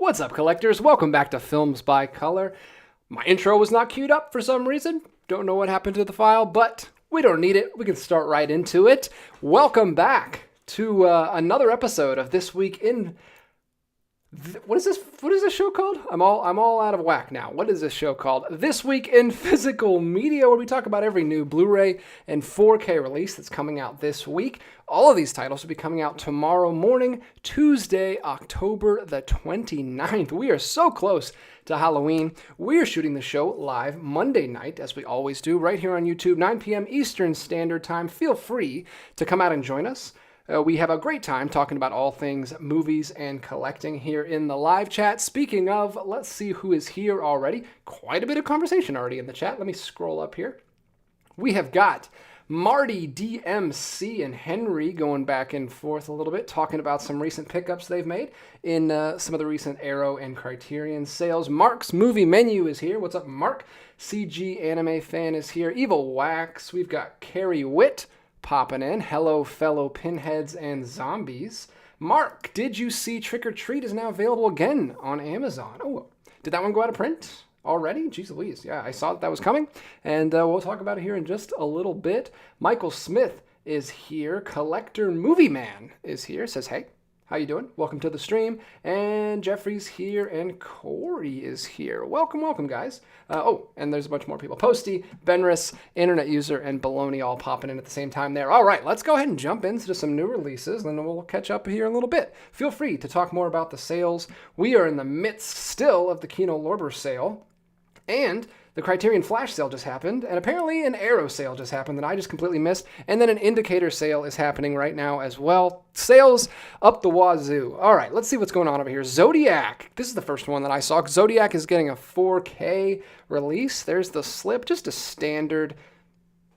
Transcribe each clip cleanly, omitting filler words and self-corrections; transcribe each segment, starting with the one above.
What's up, collectors? Welcome back to Films by Color. My intro was not queued up for some reason. Don't know what happened to the file, but we don't need it. We can start right into it. Welcome back to another episode of This Week in... What is this show called? I'm all out of whack now. What is this show called? This Week in Physical Media, where we talk about every new Blu-ray and 4K release that's coming out this week. All of these titles will be coming out tomorrow morning, Tuesday, October the 29th. We are so close to Halloween. We are shooting the show live Monday night, as we always do, right here on YouTube, 9 p.m. Eastern Standard Time. Feel free to come out and join us. We have a great time talking about all things movies and collecting here in the live chat. Speaking of, let's see who is here already. Quite a bit of conversation already in the chat. Let me scroll up here. We have got Marty, DMC, and Henry going back and forth a little bit, talking about some recent pickups they've made in some of the recent Arrow and Criterion sales. Mark's Movie Menu is here. What's up, Mark? CG Anime Fan is here. Evil Wax. We've got Carrie Witt popping in. Hello, fellow pinheads and zombies. Mark, did you see Trick or Treat is now available again on Amazon? Oh, did that one go out of print already? Jeez Louise. Yeah, I saw that was coming, and we'll talk about it here in just a little bit. Michael Smith is here. Collector Movie Man is here. Says, hey, how you doing? Welcome to the stream. And Jeffrey's here, and Corey is here. Welcome, guys. And there's a bunch more people. Posty, Benris, Internet User, and Baloney all popping in at the same time there. All right, let's go ahead and jump into some new releases, and then we'll catch up here in a little bit. Feel free to talk more about the sales. We are in the midst still of the Kino Lorber sale, and the Criterion Flash sale just happened, and apparently an Arrow sale just happened that I just completely missed, and then an Indicator sale is happening right now as well. Sales up the wazoo. All right, let's see what's going on over here. Zodiac. This is the first one that I saw. Zodiac is getting a 4K release. There's the slip, just a standard,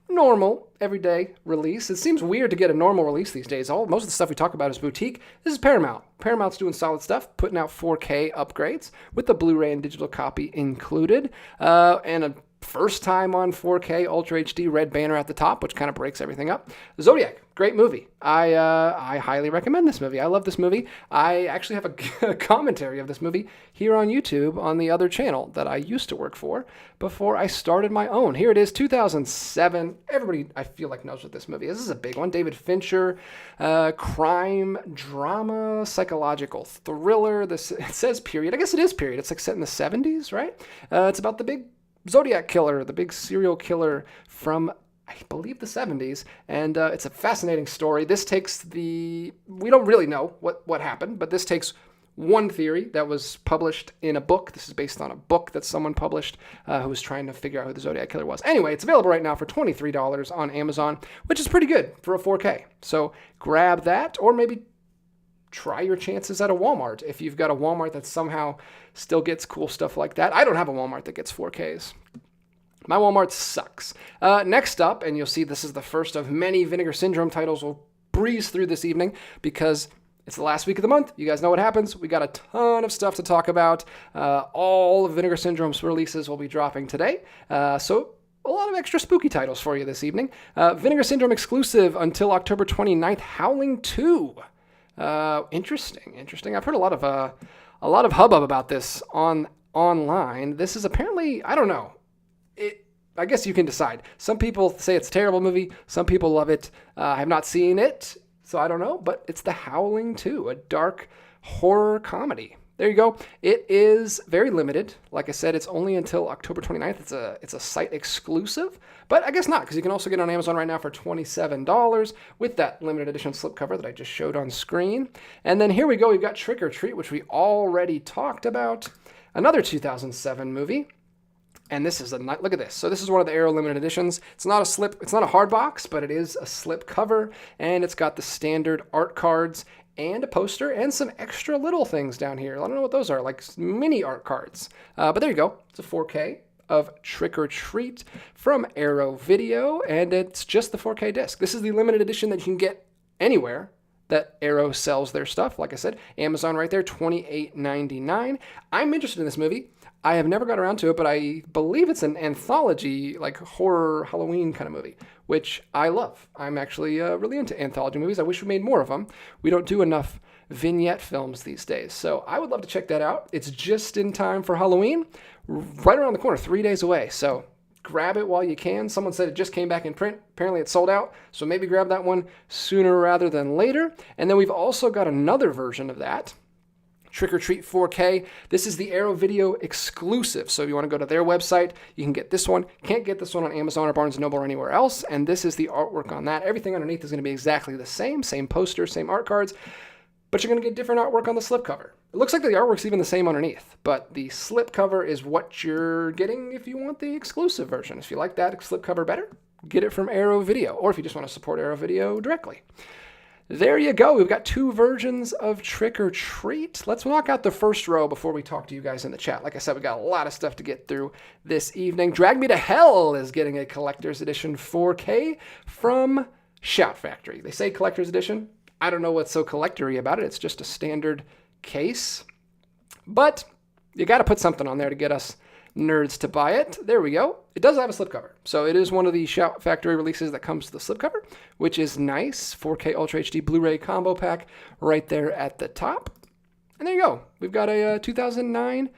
normal, everyday release. It seems weird to get a normal release these days. Most of the stuff we talk about is boutique. This is Paramount. Paramount's doing solid stuff, putting out 4K upgrades with the Blu-ray and digital copy included, and a first time on 4K Ultra HD red banner at the top, which kind of breaks everything up. Zodiac, great movie. I highly recommend this movie. I love this movie. I actually have a commentary of this movie here on YouTube on the other channel that I used to work for before I started my own. Here it is, 2007. Everybody, I feel like, knows what this movie is. This is a big one. David Fincher, crime, drama, psychological thriller. It says period. I guess it is period. It's like set in the 70s, right? It's about the big Zodiac killer, the big serial killer from, I believe, the 70s, and it's a fascinating story. This takes we don't really know what happened, but this takes one theory that was published in a book. This is based on a book that someone published who was trying to figure out who the Zodiac killer was. Anyway, it's available right now for $23 on Amazon, which is pretty good for a 4K. So grab that, or maybe try your chances at a Walmart if you've got a Walmart that somehow still gets cool stuff like that. I don't have a Walmart that gets 4Ks. My Walmart sucks. Next up, and you'll see this is the first of many Vinegar Syndrome titles we'll breeze through this evening because it's the last week of the month. You guys know what happens. We got a ton of stuff to talk about. All of Vinegar Syndrome's releases will be dropping today. So a lot of extra spooky titles for you this evening. Vinegar Syndrome exclusive until October 29th, Howling 2. Interesting. I've heard a lot of hubbub about this online. This is apparently, I don't know. I guess you can decide. Some people say it's a terrible movie. Some people love it. I have not seen it, so I don't know. But it's The Howling 2, a dark horror comedy. There you go. It is very limited. Like I said, it's only until October 29th. It's a site exclusive, but I guess not, because you can also get it on Amazon right now for $27 with that limited edition slipcover that I just showed on screen. And then here we go. We've got Trick or Treat, which we already talked about. Another 2007 movie. And this is look at this. So this is one of the Arrow limited editions. It's not a hard box, but it is a slip cover, and it's got the standard art cards and a poster and some extra little things down here. I don't know what those are, like mini art cards. But there you go. It's a 4K of Trick or Treat from Arrow Video, and it's just the 4K disc. This is the limited edition that you can get anywhere that Arrow sells their stuff. Like I said, Amazon right there, $28.99. I'm interested in this movie. I have never got around to it, but I believe it's an anthology, like horror Halloween kind of movie, which I love. I'm actually really into anthology movies. I wish we made more of them. We don't do enough vignette films these days. So I would love to check that out. It's just in time for Halloween, right around the corner, 3 days away. So grab it while you can. Someone said it just came back in print. Apparently it's sold out. So maybe grab that one sooner rather than later. And then we've also got another version of that, Trick or Treat 4K. This is the Arrow Video exclusive. So if you want to go to their website, you can get this one. Can't get this one on Amazon or Barnes & Noble or anywhere else. And this is the artwork on that. Everything underneath is going to be exactly the same poster, same art cards, but you're going to get different artwork on the slipcover. It looks like the artwork's even the same underneath, but the slipcover is what you're getting if you want the exclusive version. If you like that slipcover better, get it from Arrow Video, or if you just want to support Arrow Video directly. There you go. We've got 2 versions of Trick or Treat. Let's knock out the first row before we talk to you guys in the chat. Like I said, we got a lot of stuff to get through this evening. Drag Me to Hell is getting a collector's edition 4K from Shout Factory. They say collector's edition. I don't know what's so collector-y about it. It's just a standard case. But you got to put something on there to get us nerds to buy it. There we go. It does have a slipcover. So it is one of the Shout Factory releases that comes with the slipcover, which is nice. 4K Ultra HD Blu-ray combo pack right there at the top. And there you go. We've got a 2009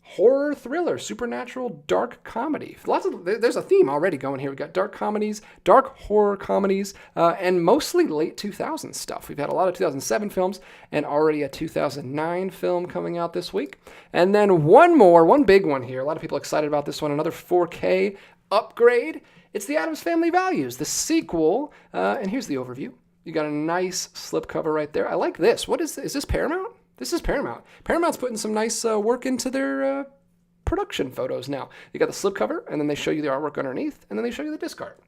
horror thriller, supernatural, dark comedy. There's a theme already going here. We've got dark comedies, dark horror comedies, and mostly late 2000s stuff. We've had a lot of 2007 films and already a 2009 film coming out this week. And then one big one here. A lot of people excited about this one. Another 4K upgrade. It's the Addams Family Values, the sequel. And here's the overview. You got a nice slipcover right there. I like this. What is this? Is this Paramount? This is Paramount. Paramount's putting some nice work into their production photos now. You got the slipcover, and then they show you the artwork underneath, and then they show you the disc art.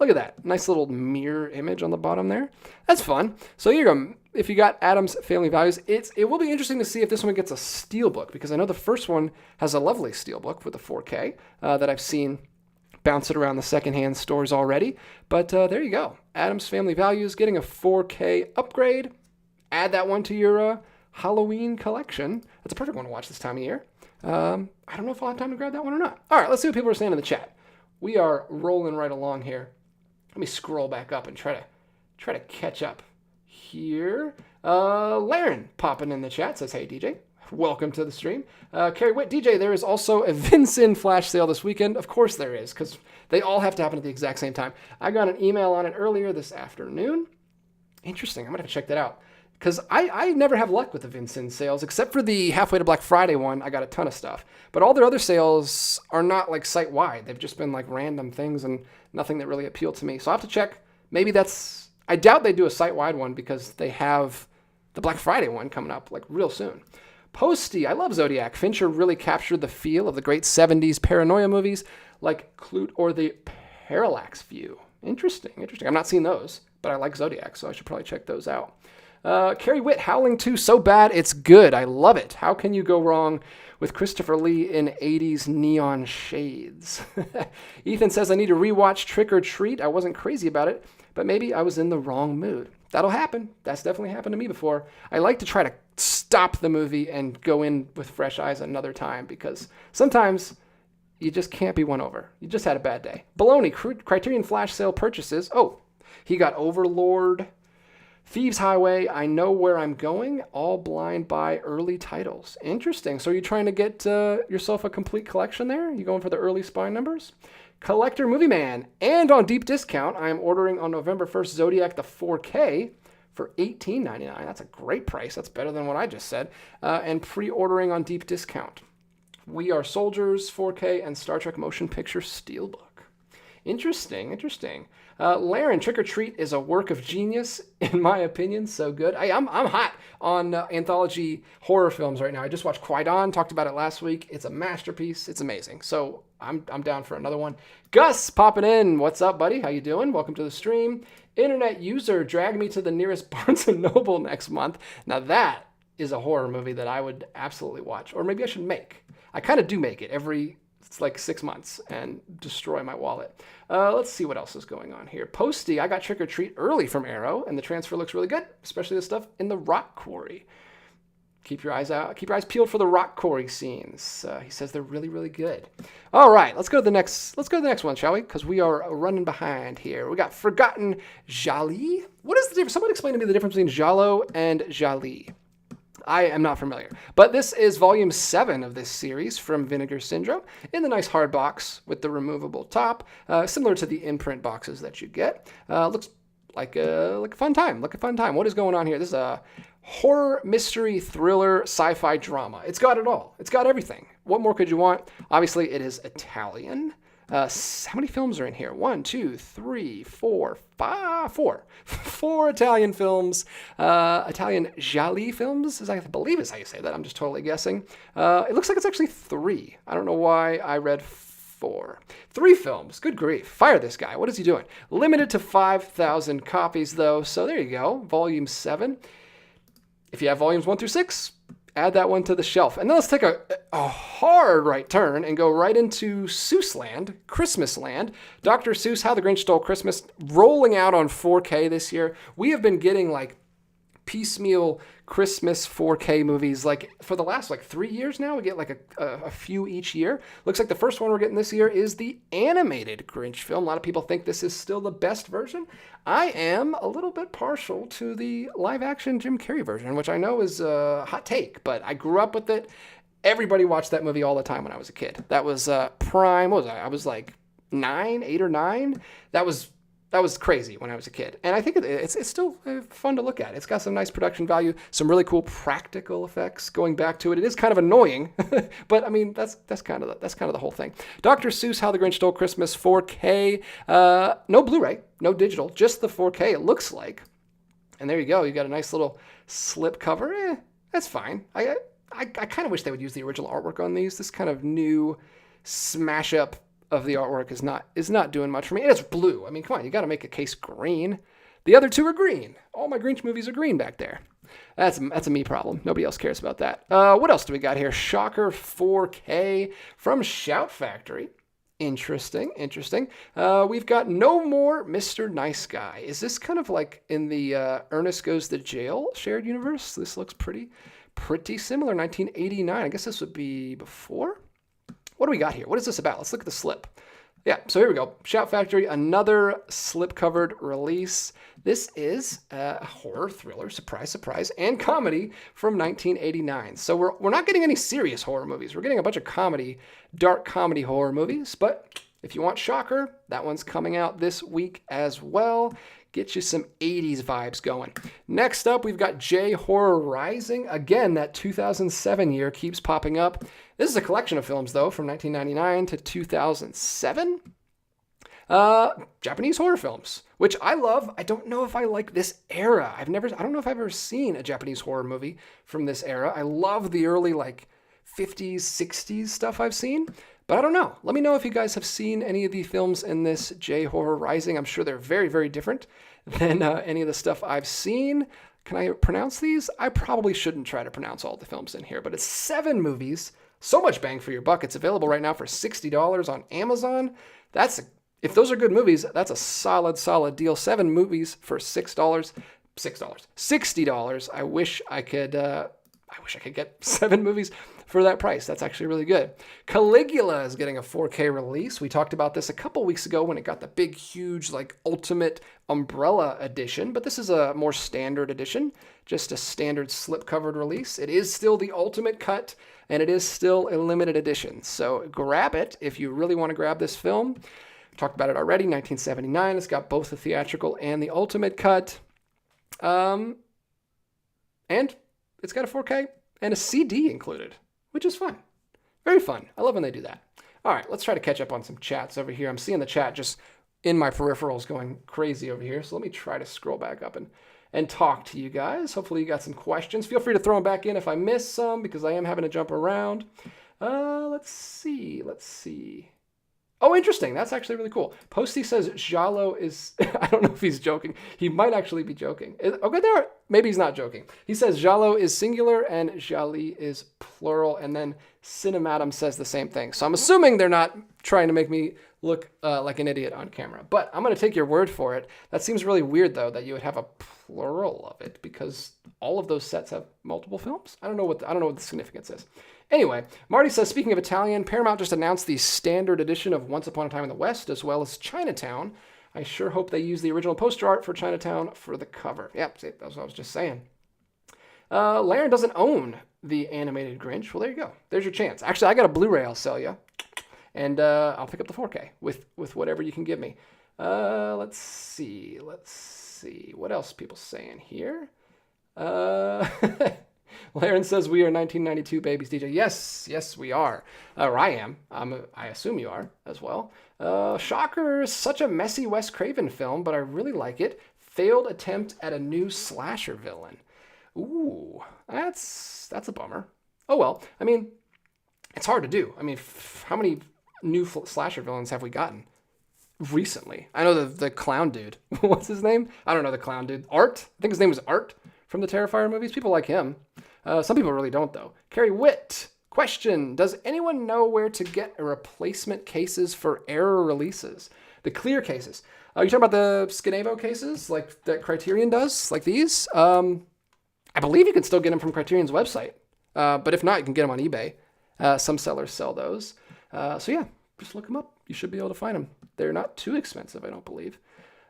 Look at that. Nice little mirror image on the bottom there. That's fun. So you go. If you got Addams Family Values, it will be interesting to see if this one gets a steelbook, because I know the first one has a lovely steelbook with the 4K that I've seen bouncing around the secondhand stores already. But there you go. Addams Family Values getting a 4K upgrade. Add that one to your Halloween collection. That's a perfect one to watch this time of year. I don't know if I'll have time to grab that one or not. All right, let's see what people are saying in the chat. We are rolling right along here. Let me scroll back up and try to catch up here. Laren popping in the chat says, "Hey DJ, welcome to the stream." Carrie Witt, DJ, there is also a Vin Syn flash sale this weekend. Of course there is, because they all have to happen at the exact same time. I got an email on it earlier this afternoon. Interesting. I'm gonna have to check that out. Because I never have luck with the Vin Syn sales, except for the halfway to Black Friday one. I got a ton of stuff. But all their other sales are not like site-wide. They've just been like random things and nothing that really appealed to me. So I'll have to check. Maybe I doubt they do a site-wide one because they have the Black Friday one coming up like real soon. Posty, I love Zodiac. Fincher really captured the feel of the great 70s paranoia movies like Clute or the Parallax View. Interesting. I've not seen those, but I like Zodiac, so I should probably check those out. Carrie Witt, Howling 2, so bad it's good. I love it. How can you go wrong with Christopher Lee in 80s neon shades? Ethan says, I need to rewatch Trick or Treat. I wasn't crazy about it, but maybe I was in the wrong mood. That'll happen. That's definitely happened to me before. I like to try to stop the movie and go in with fresh eyes another time, because sometimes you just can't be won over. You just had a bad day. Baloney, Criterion Flash sale purchases. Oh, he got Overlord, Thieves Highway, I Know Where I'm Going, all blind buy early titles. Interesting. So are you trying to get yourself a complete collection there? You going for the early spine numbers? Collector Movie Man, and on deep discount, I am ordering on November 1st Zodiac the 4K for $18.99. That's a great price. That's better than what I just said. And pre-ordering on deep discount. We Are Soldiers 4K and Star Trek Motion Picture Steelbook. Interesting. Laren, Trick or Treat is a work of genius, in my opinion. So good. I'm hot on anthology horror films right now. I just watched Qui-Gon, talked about it last week. It's a masterpiece. It's amazing. So I'm down for another one. Gus popping in. What's up, buddy? How you doing? Welcome to the stream. Internet user, drag me to the nearest Barnes & Noble next month. Now that is a horror movie that I would absolutely watch. Or maybe I should make. I kind of do make it it's like 6 months and destroy my wallet. Let's see what else is going on here. Posty, I got Trick or Treat early from Arrow, and the transfer looks really good, especially the stuff in the Rock Quarry. keep your eyes out. Keep your eyes peeled for the rock quarry scenes. He says they're really, really good. All right, let's go to the next. Let's go to the next one, shall we? Because we are running behind here. We got Forgotten Jali. What is the difference? Someone explain to me the difference between Jalo and Jali. I am not familiar. But this is volume 7 of this series from Vinegar Syndrome in the nice hard box with the removable top, similar to the imprint boxes that you get. Looks like a fun time. What is going on here? This is a horror, mystery, thriller, sci-fi drama. It's got it all. It's got everything. What more could you want? Obviously, it is Italian. How many films are in here? 1, 2, 3, 4, 5, 4. 4 Italian films. Italian Jali films, I believe is how you say that. I'm just totally guessing. It looks like it's actually 3. I don't know why I read 4. 3 films. Good grief. Fire this guy. What is he doing? Limited to 5,000 copies, though. So there you go. Volume 7. If you have volumes 1 through 6, add that one to the shelf. And then let's take a hard right turn and go right into Seuss Land, Christmas Land. Dr. Seuss, How the Grinch Stole Christmas, rolling out on 4K this year. We have been getting like piecemeal Christmas 4K movies like for the last 3 years now. We get like a few each year. Looks like the first one we're getting this year is the animated Grinch film. A lot of people think this is still the best version. I am a little bit partial to the live action Jim Carrey version, which I know is a hot take, but I grew up with it. Everybody watched that movie all the time when I was a kid. That was prime. What was I? I was like 8 or 9. That was crazy when I was a kid. And I think it's still fun to look at. It's got some nice production value, some really cool practical effects going back to it. It is kind of annoying, but I mean, that's kind of the whole thing. Dr. Seuss, How the Grinch Stole Christmas 4K. No Blu-ray, no digital, just the 4K it looks like. And there you go. You got a nice little slip cover. That's fine. I kind of wish they would use the original artwork on these. This kind of new smash up of the artwork is not doing much for me. And it's blue. I mean, come on, you got to make a case green. The other 2 are green. All my Grinch movies are green back there. That's a me problem. Nobody else cares about that. What else do we got here? Shocker 4K from Shout Factory. Interesting. We've got No More Mr. Nice Guy. Is this kind of like in the Ernest Goes to Jail shared universe? This looks pretty similar. 1989. I guess this would be before. What do we got here? What is this about? Let's look at the slip. Yeah, so here we go. Shout Factory, another slip-covered release. This is a horror thriller, surprise, and comedy from 1989. So we're not getting any serious horror movies. We're getting a bunch of dark comedy horror movies. But if you want Shocker, that one's coming out this week as well. Get you some 80s vibes going. Next up, we've got J Horror Rising. Again, that 2007 year keeps popping up. This is a collection of films, though, from 1999 to 2007. Japanese horror films, which I love. I don't know if I like this era. I don't know if I've ever seen a Japanese horror movie from this era. I love the early, 50s, 60s stuff I've seen. But I don't know. Let me know if you guys have seen any of the films in this J Horror Rising. I'm sure they're very, very different than any of the stuff I've seen. Can I pronounce these? I probably shouldn't try to pronounce all the films in here, but it's 7 movies. So much bang for your buck. It's available right now for $60 on Amazon. If those are good movies, that's a solid deal. 7 movies for $60. I wish I could get 7 movies for that price. That's actually really good. Caligula is getting a 4K release. We talked about this a couple weeks ago when it got the big, huge, ultimate umbrella edition, but this is a more standard edition, just a standard slip-covered release. It is still the ultimate cut, and it is still a limited edition. So grab it if you really want to grab this film. Talked about it already, 1979. It's got both the theatrical and the ultimate cut. And it's got a 4K and a CD included, which is fun. Very fun. I love when they do that. All right, let's try to catch up on some chats over here. I'm seeing the chat just in my peripherals going crazy over here. So let me try to scroll back up and talk to you guys. Hopefully you got some questions. Feel free to throw them back in if I miss some because I am having to jump around. Let's see. Oh, interesting. That's actually really cool. Posty says Jalo is, I don't know if he's joking. He might actually be joking. Okay, maybe he's not joking. He says Jalo is singular and Jali is plural. And then Cinematum says the same thing. So I'm assuming they're not trying to make me look like an idiot on camera. But I'm going to take your word for it. That seems really weird, though, that you would have a plural of it because all of those sets have multiple films. I don't know what the significance is. Anyway, Marty says, speaking of Italian, Paramount just announced the standard edition of Once Upon a Time in the West as well as Chinatown. I sure hope they use the original poster art for Chinatown for the cover. Yep, see, that's what I was just saying. Laren doesn't own the animated Grinch. Well, there you go. There's your chance. Actually, I got a Blu-ray I'll sell you. And I'll pick up the 4K with whatever you can give me. Let's see. What else are people saying here? Laren says we are 1992 babies, DJ. Yes, we are. Or I am. I assume you are as well. Shocker, such a messy Wes Craven film, but I really like it. Failed attempt at a new slasher villain. Ooh, that's a bummer. Oh well, I mean, it's hard to do. I mean, how many new slasher villains have we gotten recently? I know the clown dude. What's his name? I don't know the clown dude. Art? I think his name was Art from the Terrifier movies. People like him. Some people really don't, though. Carrie Witt. Question. Does anyone know where to get a replacement cases for error releases? The clear cases. You talking about the Skinavo cases like that Criterion does? Like these? I believe you can still get them from Criterion's website. But if not, you can get them on eBay. Some sellers sell those. So yeah, just look them up. You should be able to find them. They're not too expensive, I don't believe.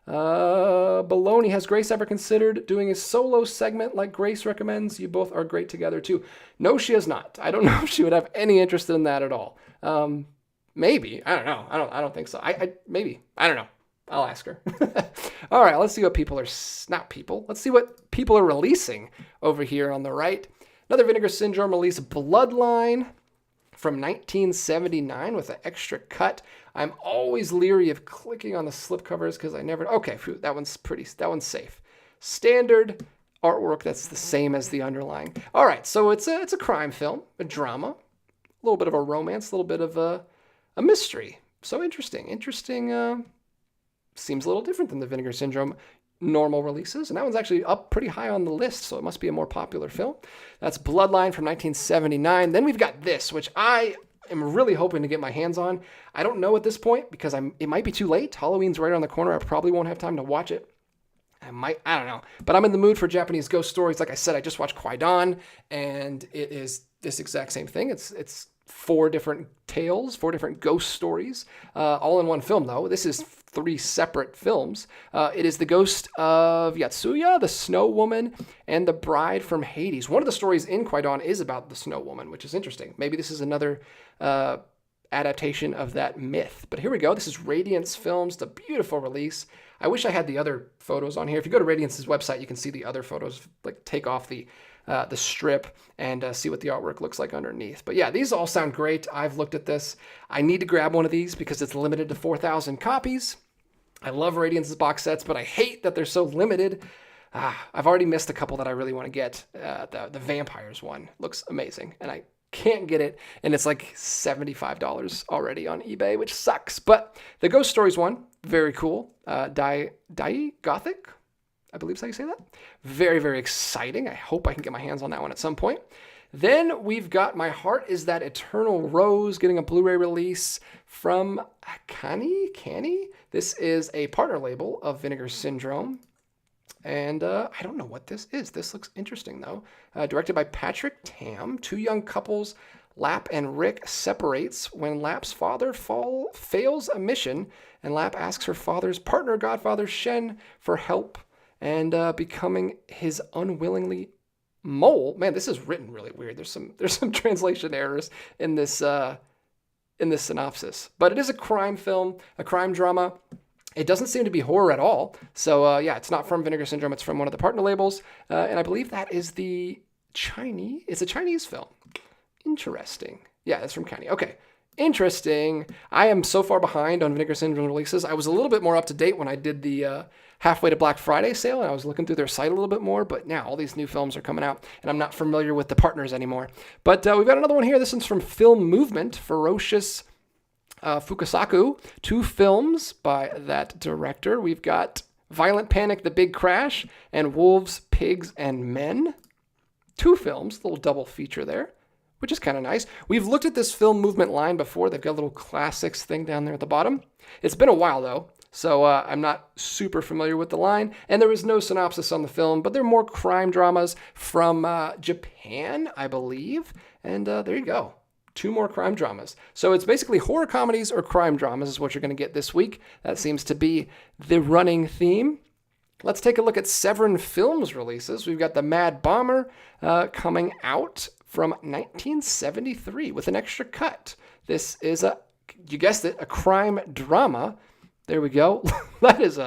Baloney, has Grace ever considered doing a solo segment like Grace recommends? You both are great together too. No, she has not. I don't know if she would have any interest in that at all. Maybe. I don't know. I don't think so. Maybe. I don't know. I'll ask her. All right, let's see what let's see what people are releasing over here on the right. Another Vinegar Syndrome release, Bloodline, from 1979 with an extra cut. I'm always leery of clicking on the slipcovers because I never... Okay, phew, that one's safe. Standard artwork that's the same as the underlying. All right, so it's a crime film, a drama, a little bit of a romance, a little bit of a mystery. So interesting. Seems a little different than the Vinegar Syndrome normal releases, and that one's actually up pretty high on the list, so it must be a more popular film. That's Bloodline from 1979. Then we've got this, which I am really hoping to get my hands on. I don't know at this point because it might be too late. Halloween's right around the corner. I probably won't have time to watch it. I don't know. But I'm in the mood for Japanese ghost stories. Like I said, I just watched Kwaidan, and it is this exact same thing. It's 4 different tales, 4 different ghost stories, all in one film, though. This is 3 separate films. It is the ghost of Yatsuya, the Snow Woman, and the Bride from Hades. One of the stories in Kwaidan is about the Snow Woman, which is interesting. Maybe this is another adaptation of that myth. But here we go. This is Radiance Films, the beautiful release. I wish I had the other photos on here. If you go to Radiance's website, you can see the other photos, like take off the strip and see what the artwork looks like underneath. But yeah, these all sound great. I've looked at this. I need to grab one of these because it's limited to 4,000 copies. I love Radiance's box sets, but I hate that they're so limited. I've already missed a couple that I really want to get. The Vampires one looks amazing, and I can't get it, and it's like $75 already on eBay, which sucks. But the Ghost Stories one, very cool. Dai Gothic, I believe is how you say that. Very, very exciting. I hope I can get my hands on that one at some point. Then we've got My Heart Is That Eternal Rose getting a Blu-ray release from Canny. This is a partner label of Vinegar Syndrome. And I don't know what this is. This looks interesting, though. Directed by Patrick Tam. 2 young couples, Lap and Rick, separates when Lap's father fails a mission, and Lap asks her father's partner, Godfather Shen, for help and becoming his unwillingly mole. Man, this is written really weird. There's some translation errors in this synopsis. But it is a crime film, a crime drama. It doesn't seem to be horror at all. So yeah, it's not from Vinegar Syndrome. It's from one of the partner labels. And I believe that is it's a Chinese film. Interesting. Yeah, it's from Canny. Okay. Interesting. I am so far behind on Vinegar Syndrome releases. I was a little bit more up to date when I did the halfway to Black Friday sale, and I was looking through their site a little bit more, but now all these new films are coming out, and I'm not familiar with the partners anymore. But we've got another one here. This one's from Film Movement, Ferocious Fukasaku. 2 films by that director. We've got Violent Panic, The Big Crash, and Wolves, Pigs, and Men. 2 films, little double feature there. which is kind of nice. We've looked at this film movement line before. They've got a little classics thing down there at the bottom. It's been a while, though, so I'm not super familiar with the line. And there is no synopsis on the film, but they're more crime dramas from Japan, I believe. And there you go. 2 more crime dramas. So it's basically horror comedies or crime dramas is what you're going to get this week. That seems to be the running theme. Let's take a look at Severin Films releases. We've got The Mad Bomber coming out from 1973 with an extra cut. This is you guessed it, a crime drama. There we go. That is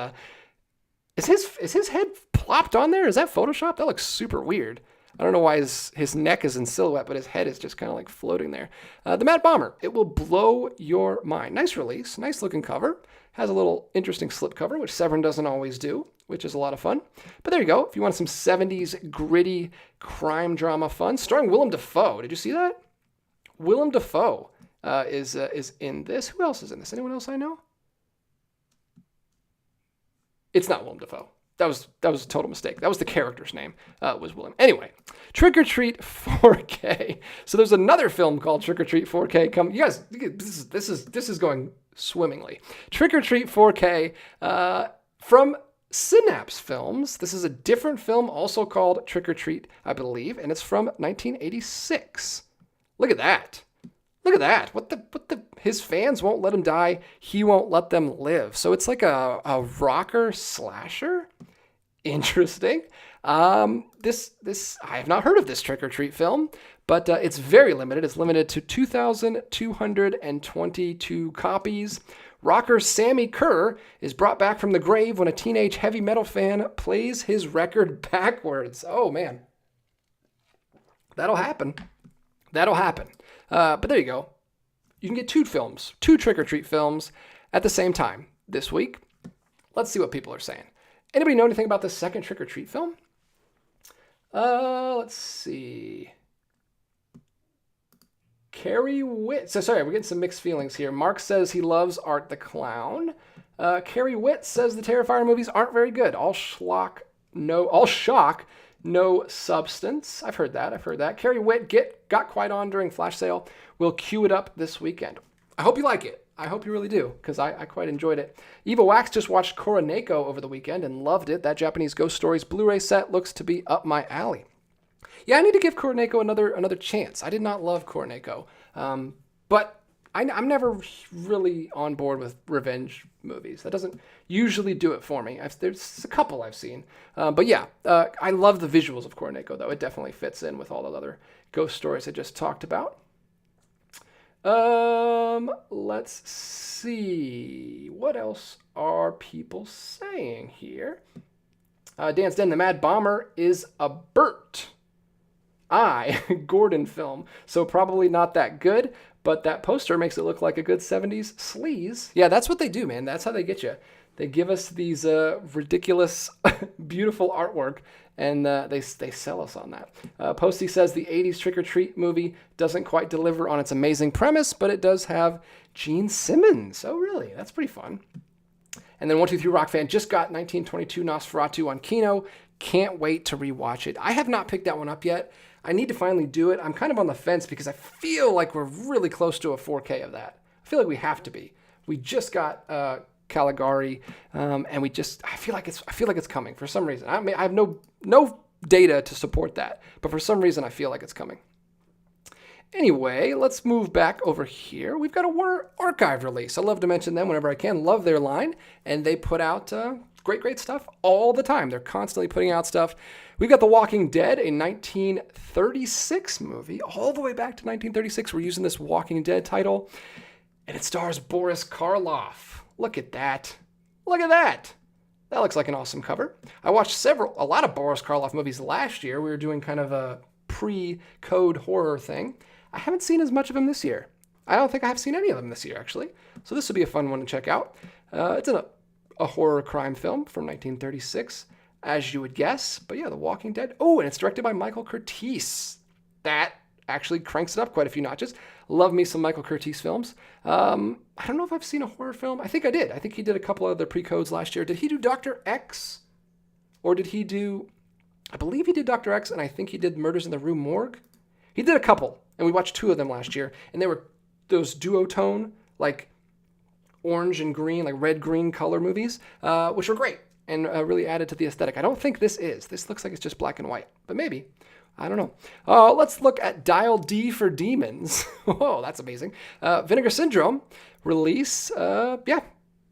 is his head plopped on there? Is that Photoshop? That looks super weird. I don't know why his neck is in silhouette, but his head is just kind of like floating there. The Mad Bomber, it will blow your mind. Nice release, nice looking cover. Has a little interesting slipcover, which Severin doesn't always do, which is a lot of fun. But there you go. If you want some 70s gritty crime drama fun, starring Willem Dafoe. Did you see that? Willem Dafoe is in this. Who else is in this? Anyone else I know? It's not Willem Dafoe. That was a total mistake. That was the character's name, was William. Anyway, Trick or Treat 4K. So there's another film called Trick or Treat 4K. You guys, this is going swimmingly. Trick or Treat 4K from Synapse Films. This is a different film, also called Trick or Treat, I believe, and it's from 1986. Look at that. Look at that. What the his fans won't let him die. He won't let them live. So it's like a rocker slasher. Interesting. This I have not heard of this Trick or Treat film, but it's very limited. It's limited to 2,222 copies. Rocker Sammy Kerr is brought back from the grave when a teenage heavy metal fan plays his record backwards. Oh man. That'll happen. That'll happen. But there you go. You can get 2 films, 2 Trick or Treat films at the same time this week. Let's see what people are saying. Anybody know anything about the second Trick or Treat film? Let's see. Carrie Witt. So sorry, we're getting some mixed feelings here. Mark says he loves Art the Clown. Carrie Witt says the Terrifier movies aren't very good. All shock, no substance. I've heard that. Carrie Witt got quite on during Flash Sale. We'll queue it up this weekend. I hope you like it. I hope you really do, because I quite enjoyed it. Eva Wax just watched Koroneko over the weekend and loved it. That Japanese Ghost Stories Blu-ray set looks to be up my alley. Yeah, I need to give Koroneko another chance. I did not love Koroneko, but I'm never really on board with revenge movies. That doesn't usually do it for me. There's a couple I've seen. But yeah, I love the visuals of Koroneko, though. It definitely fits in with all the other ghost stories I just talked about. Let's see. What else are people saying here? Dan's Den, The Mad Bomber is a Burt Gordon film, so probably not that good, but that poster makes it look like a good 70s sleaze. Yeah, that's what they do, man. That's how they get you. They give us these ridiculous, beautiful artwork, and they sell us on that. Posty says the 80s Trick or Treat movie doesn't quite deliver on its amazing premise, but it does have Gene Simmons. Oh, really? That's pretty fun. And then 123 Rock Fan just got 1922 Nosferatu on Kino. Can't wait to rewatch it. I have not picked that one up yet. I need to finally do it. I'm kind of on the fence because I feel like we're really close to a 4K of that. I feel like we have to be. We just got Caligari, and I feel like it's coming for some reason. I have no data to support that, but for some reason I feel like it's coming. Anyway, let's move back over here. We've got a War Archive release. I love to mention them whenever I can. Love their line, and they put out great stuff all the time. They're constantly putting out stuff. We've got The Walking Dead, a 1936 movie, all the way back to 1936. We're using this Walking Dead title, and it stars Boris Karloff. Look at that. Look at that. That looks like an awesome cover. I watched a lot of Boris Karloff movies last year. We were doing kind of a pre-code horror thing. I haven't seen as much of him this year. I don't think I have seen any of them this year, actually. So this will be a fun one to check out. It's a horror crime film from 1936, as you would guess. But yeah, The Walking Dead. Oh, and it's directed by Michael Curtiz. That actually cranks it up quite a few notches. Love me some Michael Curtiz films. I don't know if I've seen a horror film. I think I did. I think he did a couple of other pre-codes last year. Did he do Dr. X? Or did he do... I believe he did Dr. X, and I think he did Murders in the Rue Morgue. He did a couple. and we watched 2 of them last year, and they were those duotone, like orange and green, like red-green color movies, which were great and really added to the aesthetic. I don't think this is. This looks like it's just black and white, but maybe. I don't know. Let's look at Dial D for Demons. Oh, that's amazing. Vinegar Syndrome release. Yeah,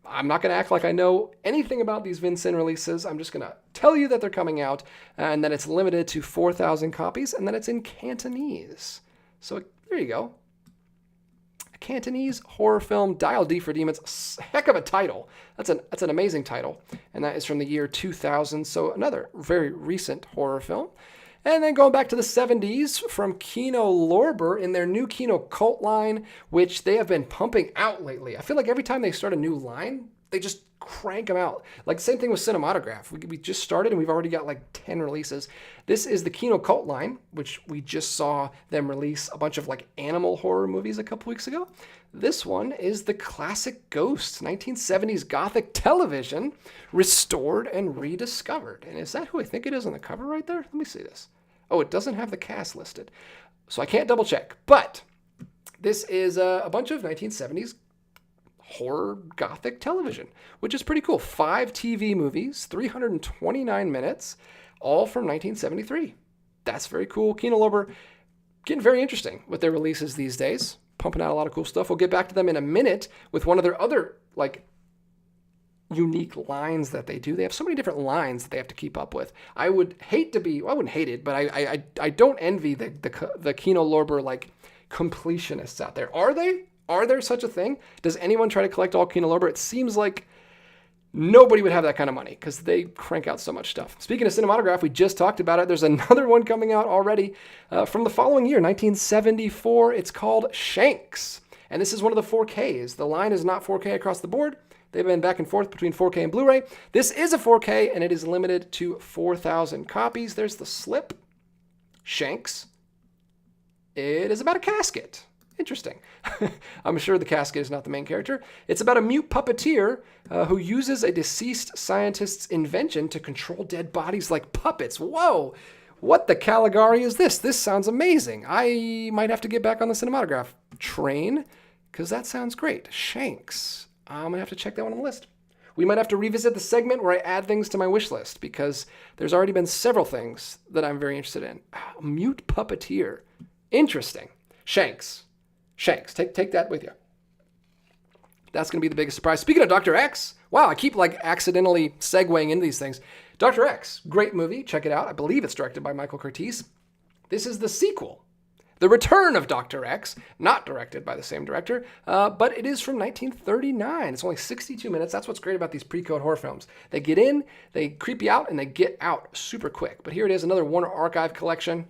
I'm not going to act like I know anything about these Vin Syn releases. I'm just going to tell you that they're coming out and that it's limited to 4,000 copies and that it's in Cantonese. So there you go. A Cantonese horror film, Dial D for Demons. Heck of a title. That's an amazing title. And that is from the year 2000. So another very recent horror film. And then going back to the 70s from Kino Lorber in their new Kino Cult line, which they have been pumping out lately. I feel like every time they start a new line, they just crank them out. Like same thing with Cinematograph. We just started and we've already got like 10 releases. This is the Kino Cult line, which we just saw them release a bunch of like animal horror movies a couple weeks ago. This one is the classic Ghosts, 1970s Gothic television, restored and rediscovered. And is that who I think it is on the cover right there? Let me see this. Oh, it doesn't have the cast listed, so I can't double check. But this is a bunch of 1970s horror Gothic television, which is pretty cool. 5 TV movies, 329 minutes, all from 1973. That's very cool. Kino Lorber getting very interesting with their releases these days, pumping out a lot of cool stuff. We'll get back to them in a minute with one of their other like unique lines that they do. They have so many different lines that they have to keep up with. I would hate to be, well, I wouldn't hate it, but I don't envy the Kino Lorber like completionists out there. Are they? Are there such a thing? Does anyone try to collect all Kino Lorber? It seems like nobody would have that kind of money because they crank out so much stuff. Speaking of Cinematograph, we just talked about it. There's another one coming out already from the following year, 1974. It's called Shanks. And this is one of the 4Ks. The line is not 4K across the board. They've been back and forth between 4K and Blu-ray. This is a 4K, and it is limited to 4,000 copies. There's the slip. Shanks. It is about a casket. Interesting. I'm sure the casket is not the main character. It's about a mute puppeteer who uses a deceased scientist's invention to control dead bodies like puppets. Whoa! What the Caligari is this? This sounds amazing. I might have to get back on the Cinematograph train because that sounds great. Shanks. I'm going to have to check that one on the list. We might have to revisit the segment where I add things to my wish list because there's already been several things that I'm very interested in. Mute puppeteer. Interesting. Shanks. Shanks. Take that with you. That's going to be the biggest surprise. Speaking of Dr. X, wow, I keep like accidentally segueing into these things. Dr. X, great movie. Check it out. I believe it's directed by Michael Curtiz. This is the sequel. The Return of Dr. X, not directed by the same director, but it is from 1939. It's only 62 minutes. That's what's great about these pre-code horror films. They get in, they creep you out, and they get out super quick. But here it is, another Warner Archive collection,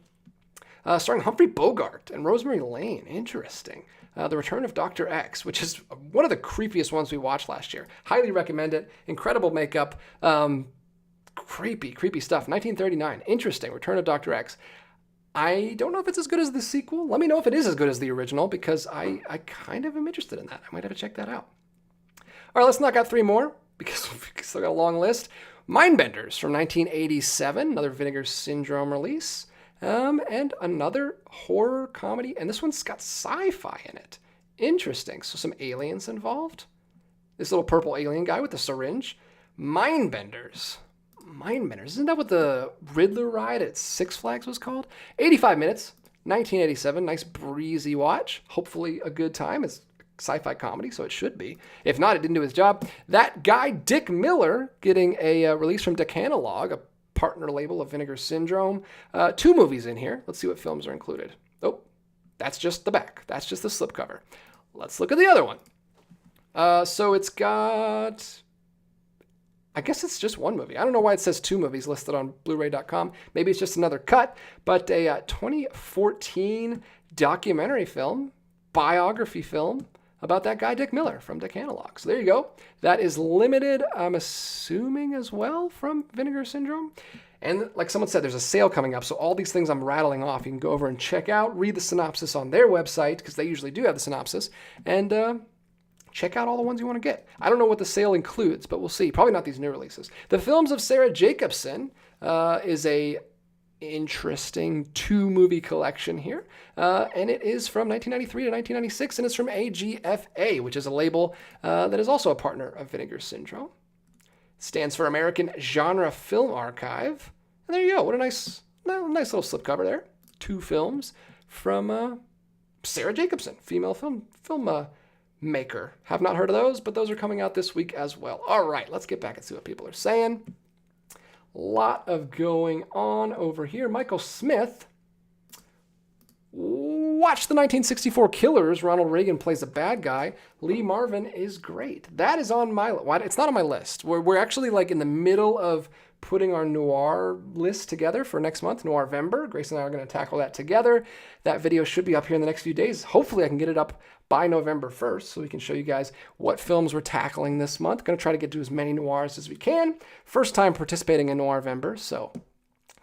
starring Humphrey Bogart and Rosemary Lane. Interesting. The Return of Dr. X, which is one of the creepiest ones we watched last year. Highly recommend it. Incredible makeup. Creepy stuff. 1939. Interesting. Return of Dr. X. I don't know if it's as good as the sequel. Let me know if it is as good as the original because I kind of am interested in that. I might have to check that out. All right, let's knock out 3 more because we've still got a long list. Mindbenders from 1987, another Vinegar Syndrome release, and another horror comedy, and this one's got sci-fi in it. Interesting. So some aliens involved. This little purple alien guy with the syringe. Mindbenders. Isn't that what the Riddler ride at Six Flags was called? 85 minutes, 1987. Nice breezy watch. Hopefully a good time. It's sci-fi comedy, so it should be. If not, it didn't do his job. That guy, Dick Miller, getting a release from Decalog, a partner label of Vinegar Syndrome. 2 movies in here. Let's see what films are included. Oh, that's just the back. That's just the slipcover. Let's look at the other one. So it's got... I guess it's just 1 movie. I don't know why it says 2 movies listed on Blu-ray.com. Maybe it's just another cut. But a 2014 documentary film, biography film, about that guy, Dick Miller, from Decalog. So there you go. That is limited, I'm assuming, as well, from Vinegar Syndrome. And like someone said, there's a sale coming up. So all these things I'm rattling off, you can go over and check out, read the synopsis on their website, because they usually do have the synopsis, and... check out all the ones you want to get. I don't know what the sale includes, but we'll see. Probably not these new releases. The Films of Sarah Jacobson is a interesting 2-movie collection here. And it is from 1993 to 1996, and it's from AGFA, which is a label that is also a partner of Vinegar Syndrome. It stands for American Genre Film Archive. And there you go. What a nice little slipcover there. 2 films from Sarah Jacobson, female film maker. Have not heard of those, but those are coming out this week as well. All right, let's get back and see what people are saying. A lot of going on over here. Michael Smith. Watch the 1964 Killers. Ronald Reagan plays a bad guy. Lee Marvin is great. That is on my list. It's not on my list. We're actually like in the middle of putting our noir list together for next month, Noirvember. Grace and I are going to tackle that together. That video should be up here in the next few days. Hopefully I can get it up by November 1st so we can show you guys what films we're tackling this month. Going to try to get to as many noirs as we can. First time participating in Noirvember, so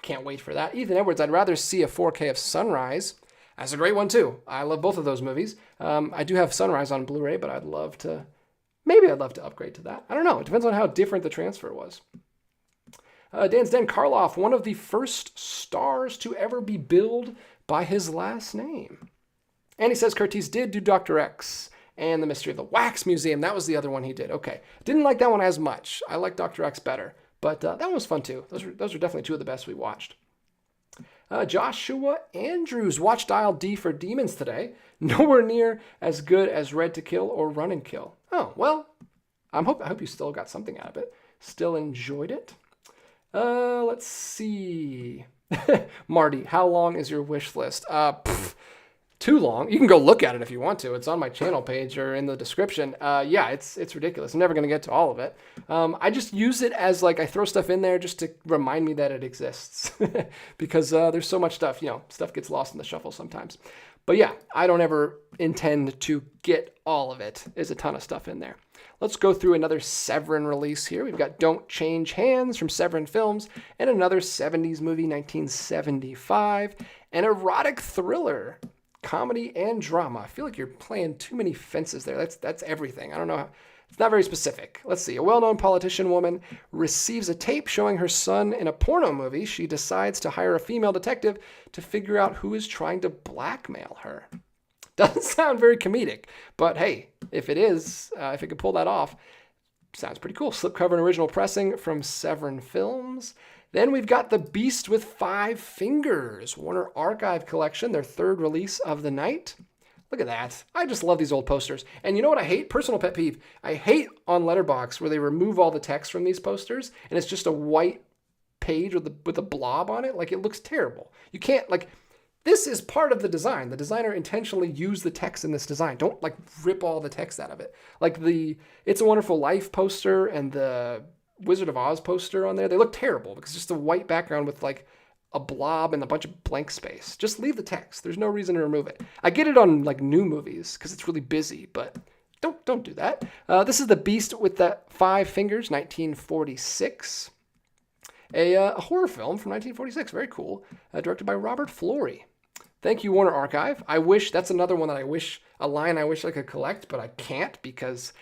can't wait for that. Ethan Edwards, I'd rather see a 4K of Sunrise. That's a great one too. I love both of those movies. I do have Sunrise on Blu-ray, but I'd love to upgrade to that. I don't know. It depends on how different the transfer was. Dan's Den Karloff, one of the first stars to ever be billed by his last name. And he says Curtiz did do Dr. X and The Mystery of the Wax Museum. That was the other one he did. Okay. Didn't like that one as much. I like Dr. X better. But that one was fun too. Those are definitely 2 of the best we watched. Joshua Andrews, watched Dial D for Demons today. Nowhere near as good as Red to Kill or Run and Kill. Oh, well, I hope you still got something out of it. Still enjoyed it. Let's see. Marty, how long is your wish list? Too long. You can go look at it if you want to. It's on my channel page or in the description. Yeah, it's ridiculous. I'm never going to get to all of it. I just use it as like I throw stuff in there just to remind me that it exists because there's so much stuff, stuff gets lost in the shuffle sometimes. But yeah, I don't ever intend to get all of it. There's a ton of stuff in there. Let's go through another Severin release here. We've got Don't Change Hands from Severin Films and another 70s movie, 1975, an erotic thriller, comedy and drama. I feel like you're playing too many fences there. That's everything. I don't know. It's not very specific. Let's see. A well-known politician woman receives a tape showing her son in a porno movie. She decides to hire a female detective to figure out who is trying to blackmail her. Doesn't sound very comedic, but hey, if it is, if it could pull that off, sounds pretty cool. Slipcover and original pressing from Severin Films. Then we've got The Beast with 5 Fingers, Warner Archive Collection, their 3rd release of the night. Look at that. I just love these old posters. And you know what I hate? Personal pet peeve. I hate on Letterboxd where they remove all the text from these posters and it's just a white page with a blob on it. Like, it looks terrible. You can't, like, this is part of the design. The designer intentionally used the text in this design. Don't, like, rip all the text out of it. Like the It's a Wonderful Life poster and the Wizard of Oz poster on there, they look terrible because it's just a white background with, like, a blob and a bunch of blank space. Just leave the text. There's no reason to remove it. I get it on, like, new movies because it's really busy, but don't do that. This is The Beast with the 5 Fingers, 1946. A horror film from 1946. Very cool. Directed by Robert Flory. Thank you, Warner Archive. That's another one that I wish I could collect, but I can't because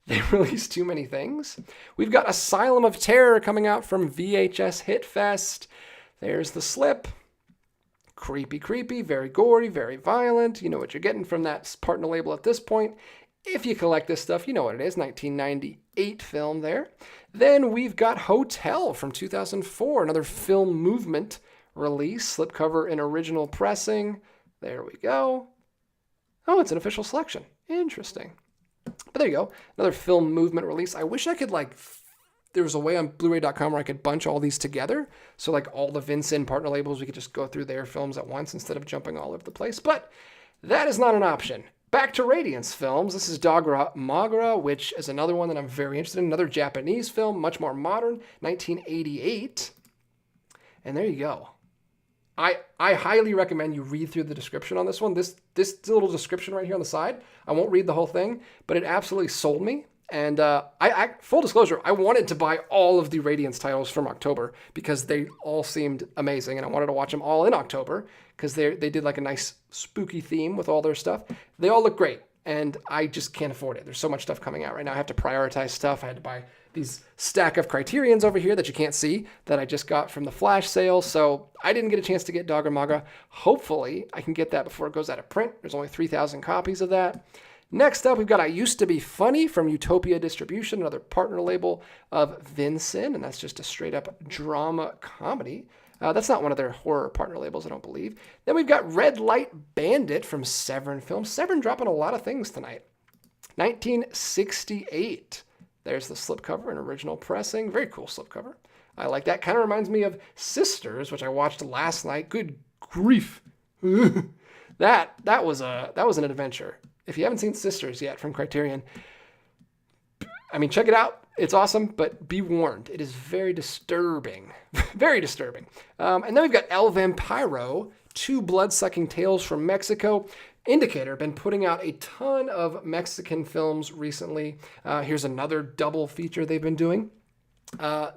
they release too many things. We've got Asylum of Terror coming out from VHS Hit Fest. There's the slip. Creepy, very gory, very violent. You know what you're getting from that partner label at this point. If you collect this stuff, you know what it is. 1998 film there. Then we've got Hotel from 2004, another film movement release. Slipcover in original pressing. There we go. Oh, it's an official selection. Interesting. But there you go. Another film movement release. I wish I could, like, there was a way on Blu-ray.com where I could bunch all these together. So, like, all the Vin Syn partner labels, we could just go through their films at once instead of jumping all over the place. But that is not an option. Back to Radiance Films. This is Dagra Magra, which is another one that I'm very interested in. Another Japanese film, much more modern, 1988. And there you go. I highly recommend you read through the description on this one. This little description right here on the side, I won't read the whole thing, but it absolutely sold me. And I full disclosure, I wanted to buy all of the Radiance titles from October because they all seemed amazing, and I wanted to watch them all in October because they did like a nice spooky theme with all their stuff. They all look great, and I just can't afford it. There's so much stuff coming out right now. I have to prioritize stuff. I had to buy these stack of Criterions over here that you can't see that I just got from the flash sale. So I didn't get a chance to get Dog or Maga. Hopefully I can get that before it goes out of print. There's only 3,000 copies of that. Next up, we've got I Used to Be Funny from Utopia Distribution, another partner label of Vin Syn, and that's just a straight up drama comedy. That's not one of their horror partner labels, I don't believe. Then we've got Red Light Bandit from Severin Films. Severin dropping a lot of things tonight. 1968. There's the slipcover, an original pressing. Very cool slipcover. I like that. Kind of reminds me of Sisters, which I watched last night. Good grief. That was an adventure. If you haven't seen Sisters yet from Criterion, I mean, check it out. It's awesome, but be warned. It is very disturbing. Very disturbing. And then we've got El Vampiro, Two Blood-Sucking Tales from Mexico. Indicator, been putting out a ton of Mexican films recently. Here's another double feature they've been doing.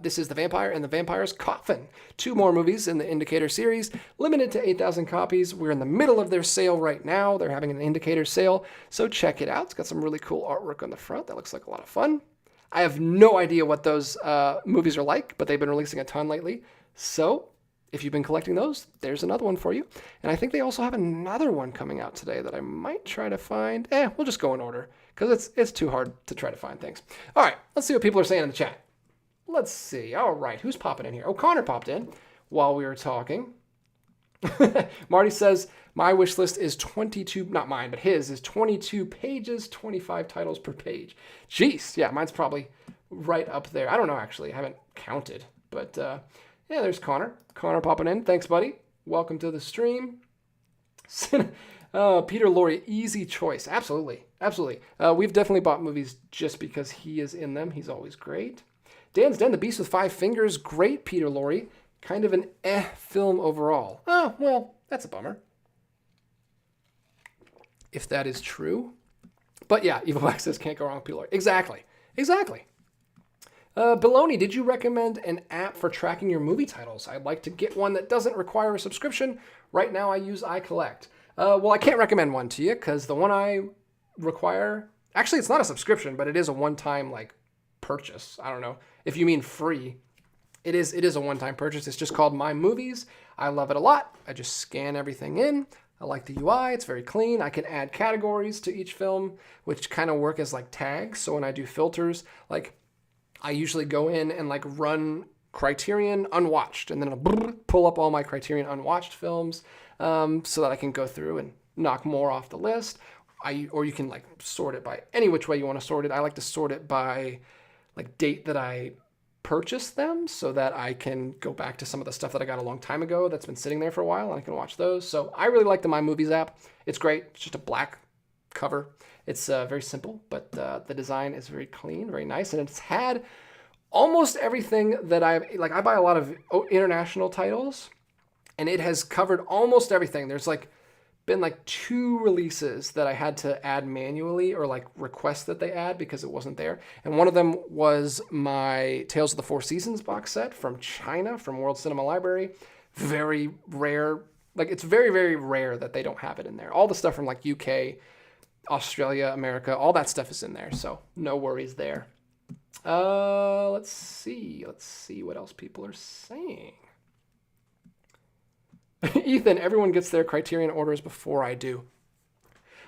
This is The Vampire and the Vampire's Coffin. 2 more movies in the Indicator series, limited to 8,000 copies. We're in the middle of their sale right now. They're having an Indicator sale, so check it out. It's got some really cool artwork on the front. That looks like a lot of fun. I have no idea what those movies are like, but they've been releasing a ton lately. So if you've been collecting those, there's another one for you. And I think they also have another one coming out today that I might try to find. We'll just go in order because it's too hard to try to find things. All right, let's see what people are saying in the chat. Let's see. All right, who's popping in here? Oh, Connor popped in while we were talking. Marty says, my wish list is 22, not mine, but his is 22 pages, 25 titles per page. Jeez, yeah, mine's probably right up there. I don't know, actually. I haven't counted, but yeah, there's Connor. Connor popping in. Thanks, buddy. Welcome to the stream. Peter Lorre, easy choice. Absolutely. Absolutely. We've definitely bought movies just because he is in them. He's always great. Dan's Den, The Beast with Five Fingers. Great, Peter Lorre. Kind of an film overall. Oh, well, that's a bummer. If that is true. But yeah, Evil Black says can't go wrong with Peter Lorre. Exactly. Exactly. Baloney, did you recommend an app for tracking your movie titles? I'd like to get one that doesn't require a subscription. Right now I use iCollect. Well, I can't recommend one to you because the one I require... Actually, it's not a subscription, but it is a one-time purchase. I don't know. If you mean free, it is a one-time purchase. It's just called My Movies. I love it a lot. I just scan everything in. I like the UI. It's very clean. I can add categories to each film, which kind of work as tags. So when I do filters, I usually go in and run Criterion Unwatched, and then it'll pull up all my Criterion Unwatched films so that I can go through and knock more off the list. Or you can sort it by any which way you want to sort it. I like to sort it by date that I purchased them so that I can go back to some of the stuff that I got a long time ago that's been sitting there for a while and I can watch those. So I really like the My Movies app. It's great. It's just a black cover. It's very simple, but the design is very clean, very nice. And it's had almost everything that I buy a lot of international titles and it has covered almost everything. There's been 2 releases that I had to add manually or request that they add because it wasn't there. And one of them was my Tales of the Four Seasons box set from China, from World Cinema Library. Very rare. It's very, very rare that they don't have it in there. All the stuff from UK, Australia, America, all that stuff is in there. So no worries there. Let's see what else people are saying. Ethan, everyone gets their Criterion orders before I do.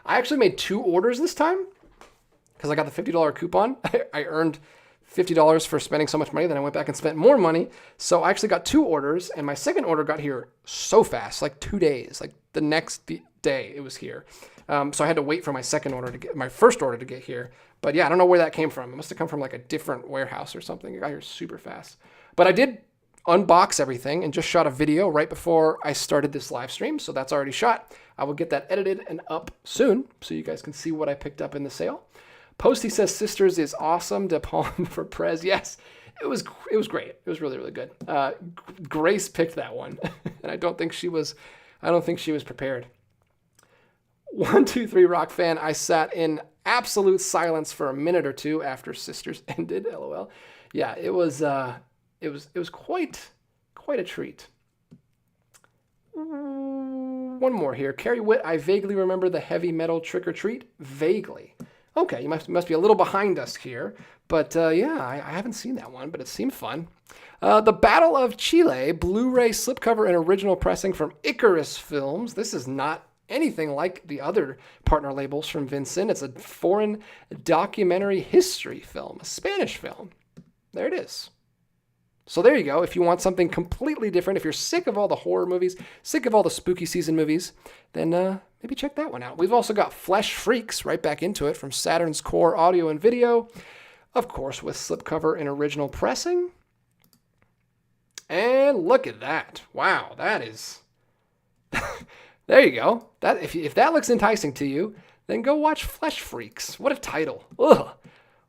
I actually made 2 orders this time because I got the $50 coupon. I earned $50 for spending so much money. Then I went back and spent more money. So I actually got 2 orders, and my second order got here so fast, 2 days. The next day it was here. So I had to wait for my first order to get here. But yeah, I don't know where that came from. It must have come from a different warehouse or something. It got here super fast. But I did unbox everything and just shot a video right before I started this live stream. So that's already shot. I will get that edited and up soon so you guys can see what I picked up in the sale. Posty says Sisters is awesome. De Palm for Prez. Yes, it was great. It was really, really good. Grace picked that one and I don't think she was prepared. 123 Rock Fan. I sat in absolute silence for a minute or two after Sisters ended. LOL. Yeah, it was quite a treat. One more here. Carrie Witt, I vaguely remember the heavy metal Trick or Treat. Vaguely. Okay, you must be a little behind us here. But yeah, I haven't seen that one, but it seemed fun. The Battle of Chile, Blu-ray slipcover and original pressing from Icarus Films. This is not anything like the other partner labels from Vin Syn. It's a foreign documentary history film, a Spanish film. There it is. So there you go. If you want something completely different, if you're sick of all the horror movies, sick of all the spooky season movies, then maybe check that one out. We've also got Flesh Freaks, right back into it, from Saturn's Core Audio and Video, of course, with slipcover and original pressing. And look at that. Wow, that is... There you go. That if that looks enticing to you, then go watch Flesh Freaks. What a title. Ugh.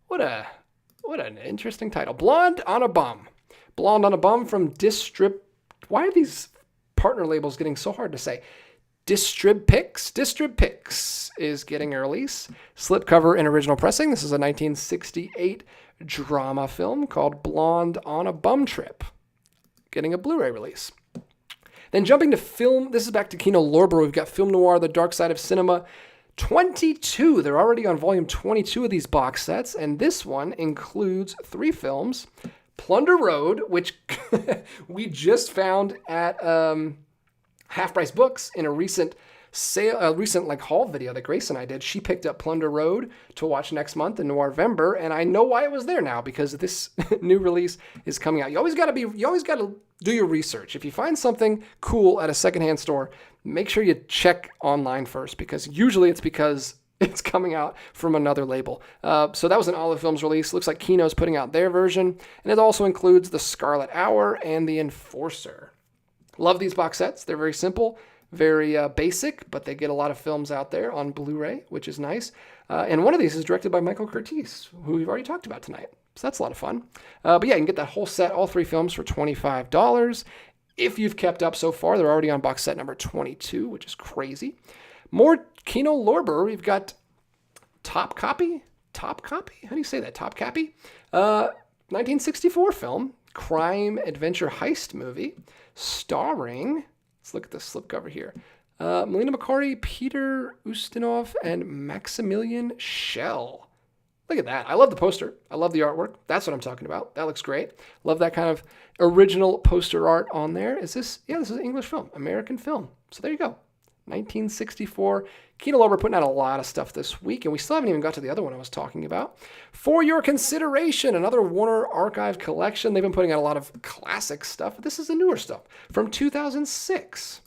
What an interesting title. Blonde on a Bum. Blonde on a Bum from Distrib... Why are these partner labels getting so hard to say? Distrib-Pix. Distrib-Pix is getting a release. Slipcover and original pressing. This is a 1968 drama film called Blonde on a Bum Trip. Getting a Blu-ray release. Then jumping to film, this is back to Kino Lorber. We've got Film Noir, The Dark Side of Cinema. 22. They're already on volume 22 of these box sets, and this one includes 3 films. Plunder Road, which we just found at Half Price Books in a recent like haul video that Grace and I did. She picked up Plunder Road to watch next month in November, and I know why it was there now, because this new release is coming out. You always got to do your research. If you find something cool at a secondhand store, make sure you check online first, because usually it's because it's coming out from another label. So that was an Olive Films release. Looks like Kino's putting out their version, and it also includes The Scarlet Hour and The Enforcer. Love these box sets. They're very simple, very basic, but they get a lot of films out there on Blu-ray, which is nice. And one of these is directed by Michael Curtiz, who we've already talked about tonight. So that's a lot of fun. But yeah, you can get that whole set, all 3 films, for $25. If you've kept up so far, they're already on box set number 22, which is crazy. More Kino Lorber. We've got Top Copy? Top Copy? How do you say that? Top Copy? 1964 film, crime adventure heist movie, starring, let's look at the slipcover here, Melina Makari, Peter Ustinov, and Maximilian Schell. Look at that. I love the poster. I love the artwork. That's what I'm talking about. That looks great. Love that kind of original poster art on there. Is this? Yeah, this is an English film, American film. So there you go. 1964. Kino Lorber putting out a lot of stuff this week, and we still haven't even got to the other one I was talking about. For Your Consideration, another Warner Archive collection. They've been putting out a lot of classic stuff. This is the newer stuff from 2006.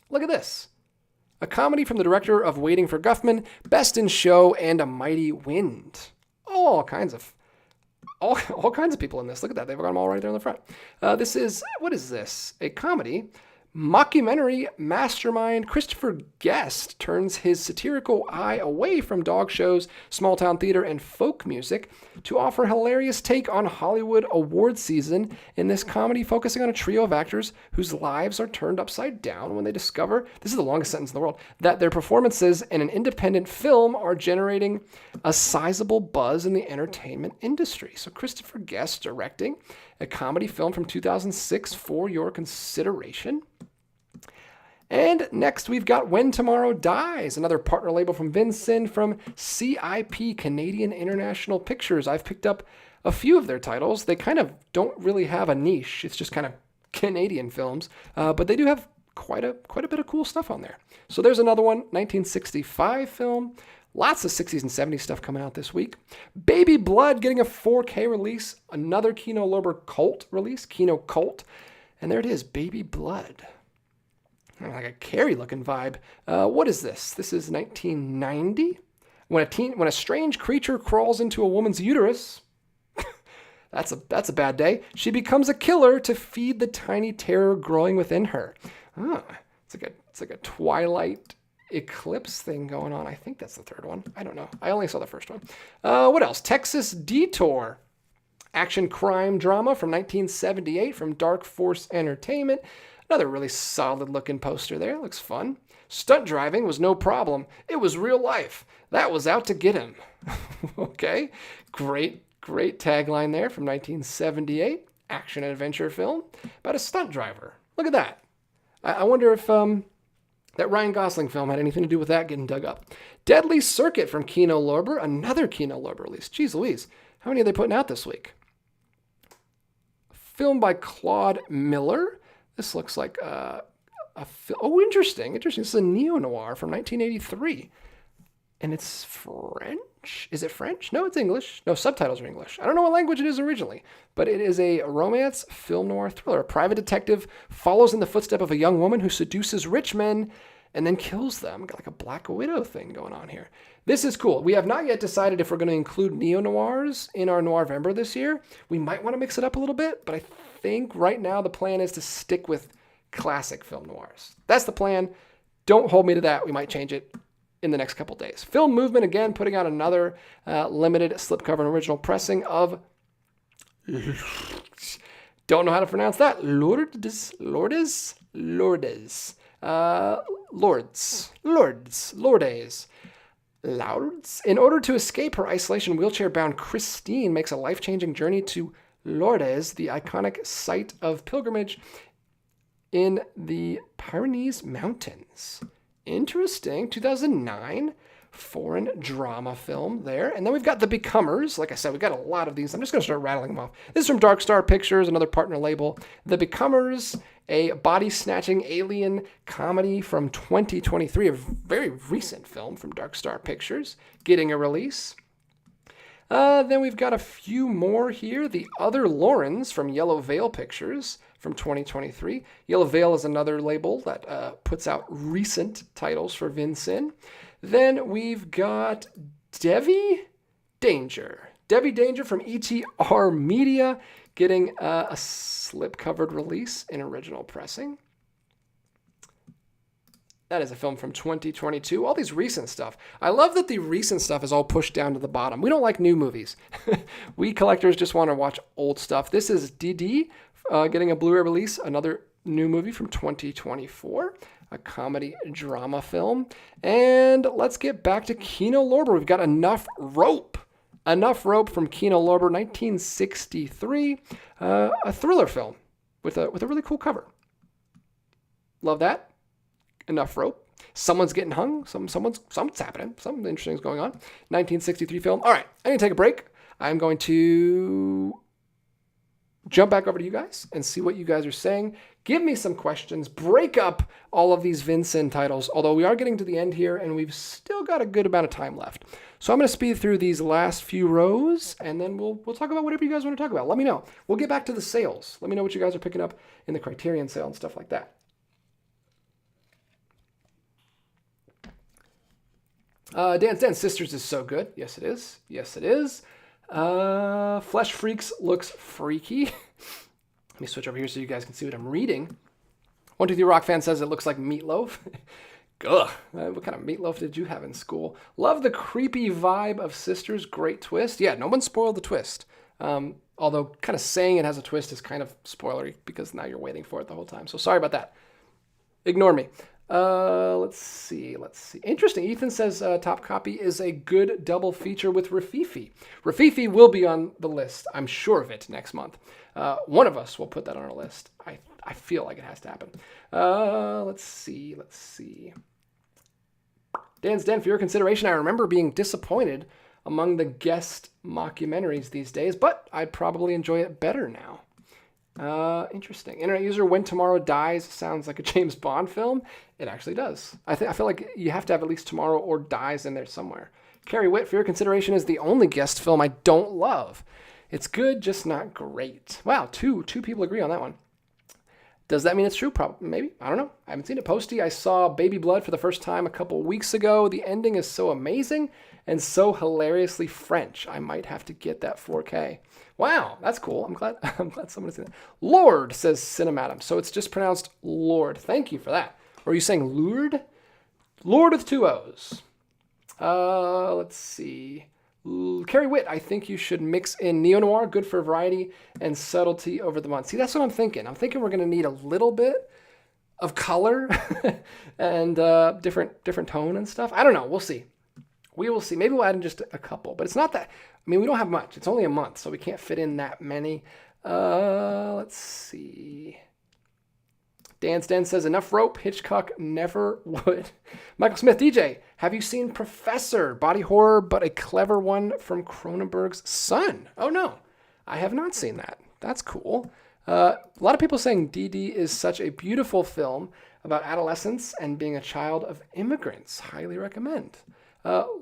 Look at this. A comedy from the director of Waiting for Guffman, Best in Show, and A Mighty Wind. All kinds of people in this. Look at that. They've got them all right there on the front. This is, what is this? A comedy. Mockumentary mastermind Christopher Guest turns his satirical eye away from dog shows, small town theater, and folk music to offer a hilarious take on Hollywood award season in this comedy focusing on a trio of actors whose lives are turned upside down when they discover, this is the longest sentence in the world, that their performances in an independent film are generating a sizable buzz in the entertainment industry. So Christopher Guest directing a comedy film from 2006 for your consideration. And next we've got When Tomorrow Dies, another partner label from Vin Syn from CIP, Canadian International Pictures. I've picked up a few of their titles. They kind of don't really have a niche. It's just kind of Canadian films, but they do have quite a bit of cool stuff on there. So there's another one, 1965 film. Lots of 60s and 70s stuff coming out this week. Baby Blood getting a 4K release. Another Kino Lorber Cult release, Kino Cult. And there it is, Baby Blood. Like a Carrie-looking vibe. What is this? This is 1990. When a strange creature crawls into a woman's uterus, that's a bad day. She becomes a killer to feed the tiny terror growing within her. It's like a Twilight Eclipse thing going on. I think that's the third one. I don't know. I only saw the first one. What else? Texas Detour. Action crime drama from 1978 from Dark Force Entertainment. Another really solid looking poster there. Looks fun. Stunt driving was no problem. It was real life. That was out to get him. Okay. Great tagline there from 1978. Action adventure film about a stunt driver. Look at that. I wonder if that Ryan Gosling film had anything to do with that getting dug up. Deadly Circuit from Kino Lorber, another Kino Lorber release. Jeez Louise, how many are they putting out this week? Film by Claude Miller. This looks like interesting. This is a neo-noir from 1983. And it's French. Is it French? No, it's English. No, subtitles are English. I don't know what language it is originally, but it is a romance film noir thriller. A private detective follows in the footsteps of a young woman who seduces rich men and then kills them. Got like a Black Widow thing going on here. This is cool. We have not yet decided if we're going to include neo-noirs in our Noirvember this year. We might want to mix it up a little bit, but I think right now the plan is to stick with classic film noirs. That's the plan. Don't hold me to that. We might change it in the next couple days. Film Movement, again, putting out another limited slipcover and original pressing of... Don't know how to pronounce that. Lourdes. In order to escape her isolation, wheelchair-bound Christine makes a life-changing journey to Lourdes, the iconic site of pilgrimage in the Pyrenees Mountains. Interesting. 2009 foreign drama film there. And then we've got The Becomers. Like I said, we've got a lot of these. I'm just going to start rattling them off. This is from Dark Star Pictures, another partner label. The Becomers, a body-snatching alien comedy from 2023, a very recent film from Dark Star Pictures, getting a release. Then we've got a few more here. The Other Laurens from Yellow Veil Pictures from 2023. Yellow Veil is another label that puts out recent titles for Vin Syn. Then we've got Devi Danger. Devi Danger from ETR Media getting a slip-covered release in original pressing. That is a film from 2022. All these recent stuff. I love that the recent stuff is all pushed down to the bottom. We don't like new movies. We collectors just want to watch old stuff. This is DD getting a Blu-ray release, another new movie from 2024, a comedy drama film. And let's get back to Kino Lorber. We've got Enough Rope. Enough Rope from Kino Lorber, 1963, a thriller film with a really cool cover. Love that. Enough Rope. Someone's getting hung. Something's happening. Something interesting is going on. 1963 film. All right, I need to take a break. I'm going to jump back over to you guys and see what you guys are saying. Give me some questions. Break up all of these Vin Syn titles, although we are getting to the end here and we've still got a good amount of time left. So I'm going to speed through these last few rows and then we'll talk about whatever you guys want to talk about. Let me know. We'll get back to the sales. Let me know what you guys are picking up in the Criterion sale and stuff like that. Dance Dance Sisters is so good. Yes, it is. Yes, it is. Flesh Freaks looks freaky. Let me switch over here so you guys can see what I'm reading. 123 Rock Fan says it looks like meatloaf. Ugh. What kind of meatloaf did you have in school? Love the creepy vibe of Sisters. Great twist. Yeah, no one spoiled the twist. Although kind of saying it has a twist is kind of spoilery because now you're waiting for it the whole time. So sorry about that. Ignore me. Let's see. Interesting. Ethan says Top Copy is a good double feature with Rafifi. Rafifi will be on the list. I'm sure of it next month. One of us will put that on our list. I feel like it has to happen. Let's see. Dan's Den, for your consideration, I remember being disappointed among the guest mockumentaries these days, but I'd probably enjoy it better now. Interesting. Internet user, When Tomorrow Dies sounds like a James Bond film. It actually does. I feel like you have to have at least Tomorrow or Dies in there somewhere. Carrie Witt, for your consideration, is the only guest film I don't love. It's good, just not great. Wow, two people agree on that one. Does that mean it's true? Probably, maybe. I don't know. I haven't seen it. Posty, I saw Baby Blood for the first time a couple weeks ago. The ending is so amazing and so hilariously French. I might have to get that 4K. Wow, that's cool. I'm glad someone said that. Lord, says Cinematum. So it's just pronounced Lord. Thank you for that. Or are you saying Lourd? Lord with 2 O's. Let's see. Carrie Witt, I think you should mix in neo-noir, good for variety and subtlety over the months. See, that's what I'm thinking. I'm thinking we're going to need a little bit of color and different tone and stuff. I don't know. We'll see. We will see. Maybe we'll add in just a couple, but it's not that. I mean, we don't have much. It's only a month, so we can't fit in that many. Let's see. Dan Stan says, enough rope, Hitchcock never would. Michael Smith, DJ, have you seen Professor? Body horror, but a clever one from Cronenberg's son. Oh, no, I have not seen that. That's cool. A lot of people saying DD is such a beautiful film about adolescence and being a child of immigrants. Highly recommend.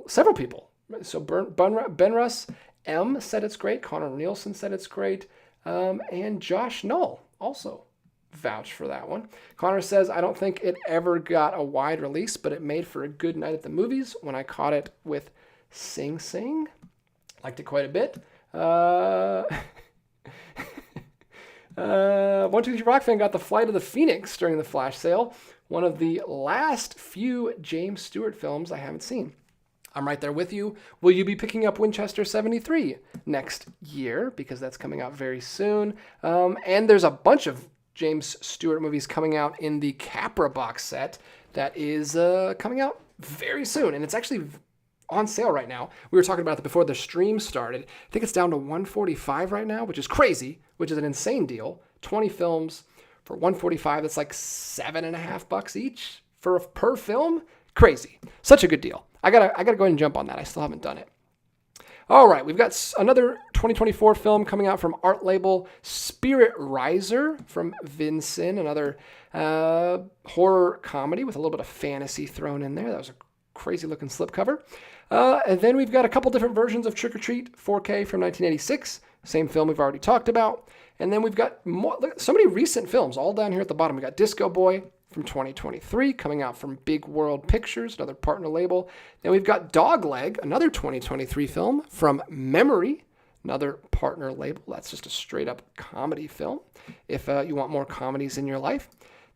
Several people. So Ben Russ M said it's great. Connor Nielsen said it's great. And Josh Null also vouched for that one. Connor says, I don't think it ever got a wide release, but it made for a good night at the movies when I caught it with Sing Sing. Liked it quite a bit. 123 Rock Fan got The Flight of the Phoenix during the flash sale. One of the last few James Stewart films I haven't seen. I'm right there with you. Will you be picking up Winchester 73 next year? Because that's coming out very soon. And there's a bunch of James Stewart movies coming out in the Capra box set that is coming out very soon. And it's actually on sale right now. We were talking about it before the stream started. I think it's down to $145 right now, which is crazy, which is an insane deal. 20 films for $145. That's like $7.50 each per film. Crazy. Such a good deal. I gotta go ahead and jump on that. I still haven't done it. All right, we've got another 2024 film coming out from art label Spirit Riser from Vin Syn, another horror comedy with a little bit of fantasy thrown in there. That was a crazy looking slipcover. And then we've got a couple different versions of Trick or Treat 4K from 1986, same film we've already talked about. And then we've got so many recent films all down here at the bottom. We got Disco Boy from 2023 coming out from Big World Pictures, another partner label. Then we've got Dogleg, another 2023 film from Memory, another partner label. That's just a straight up comedy film if you want more comedies in your life.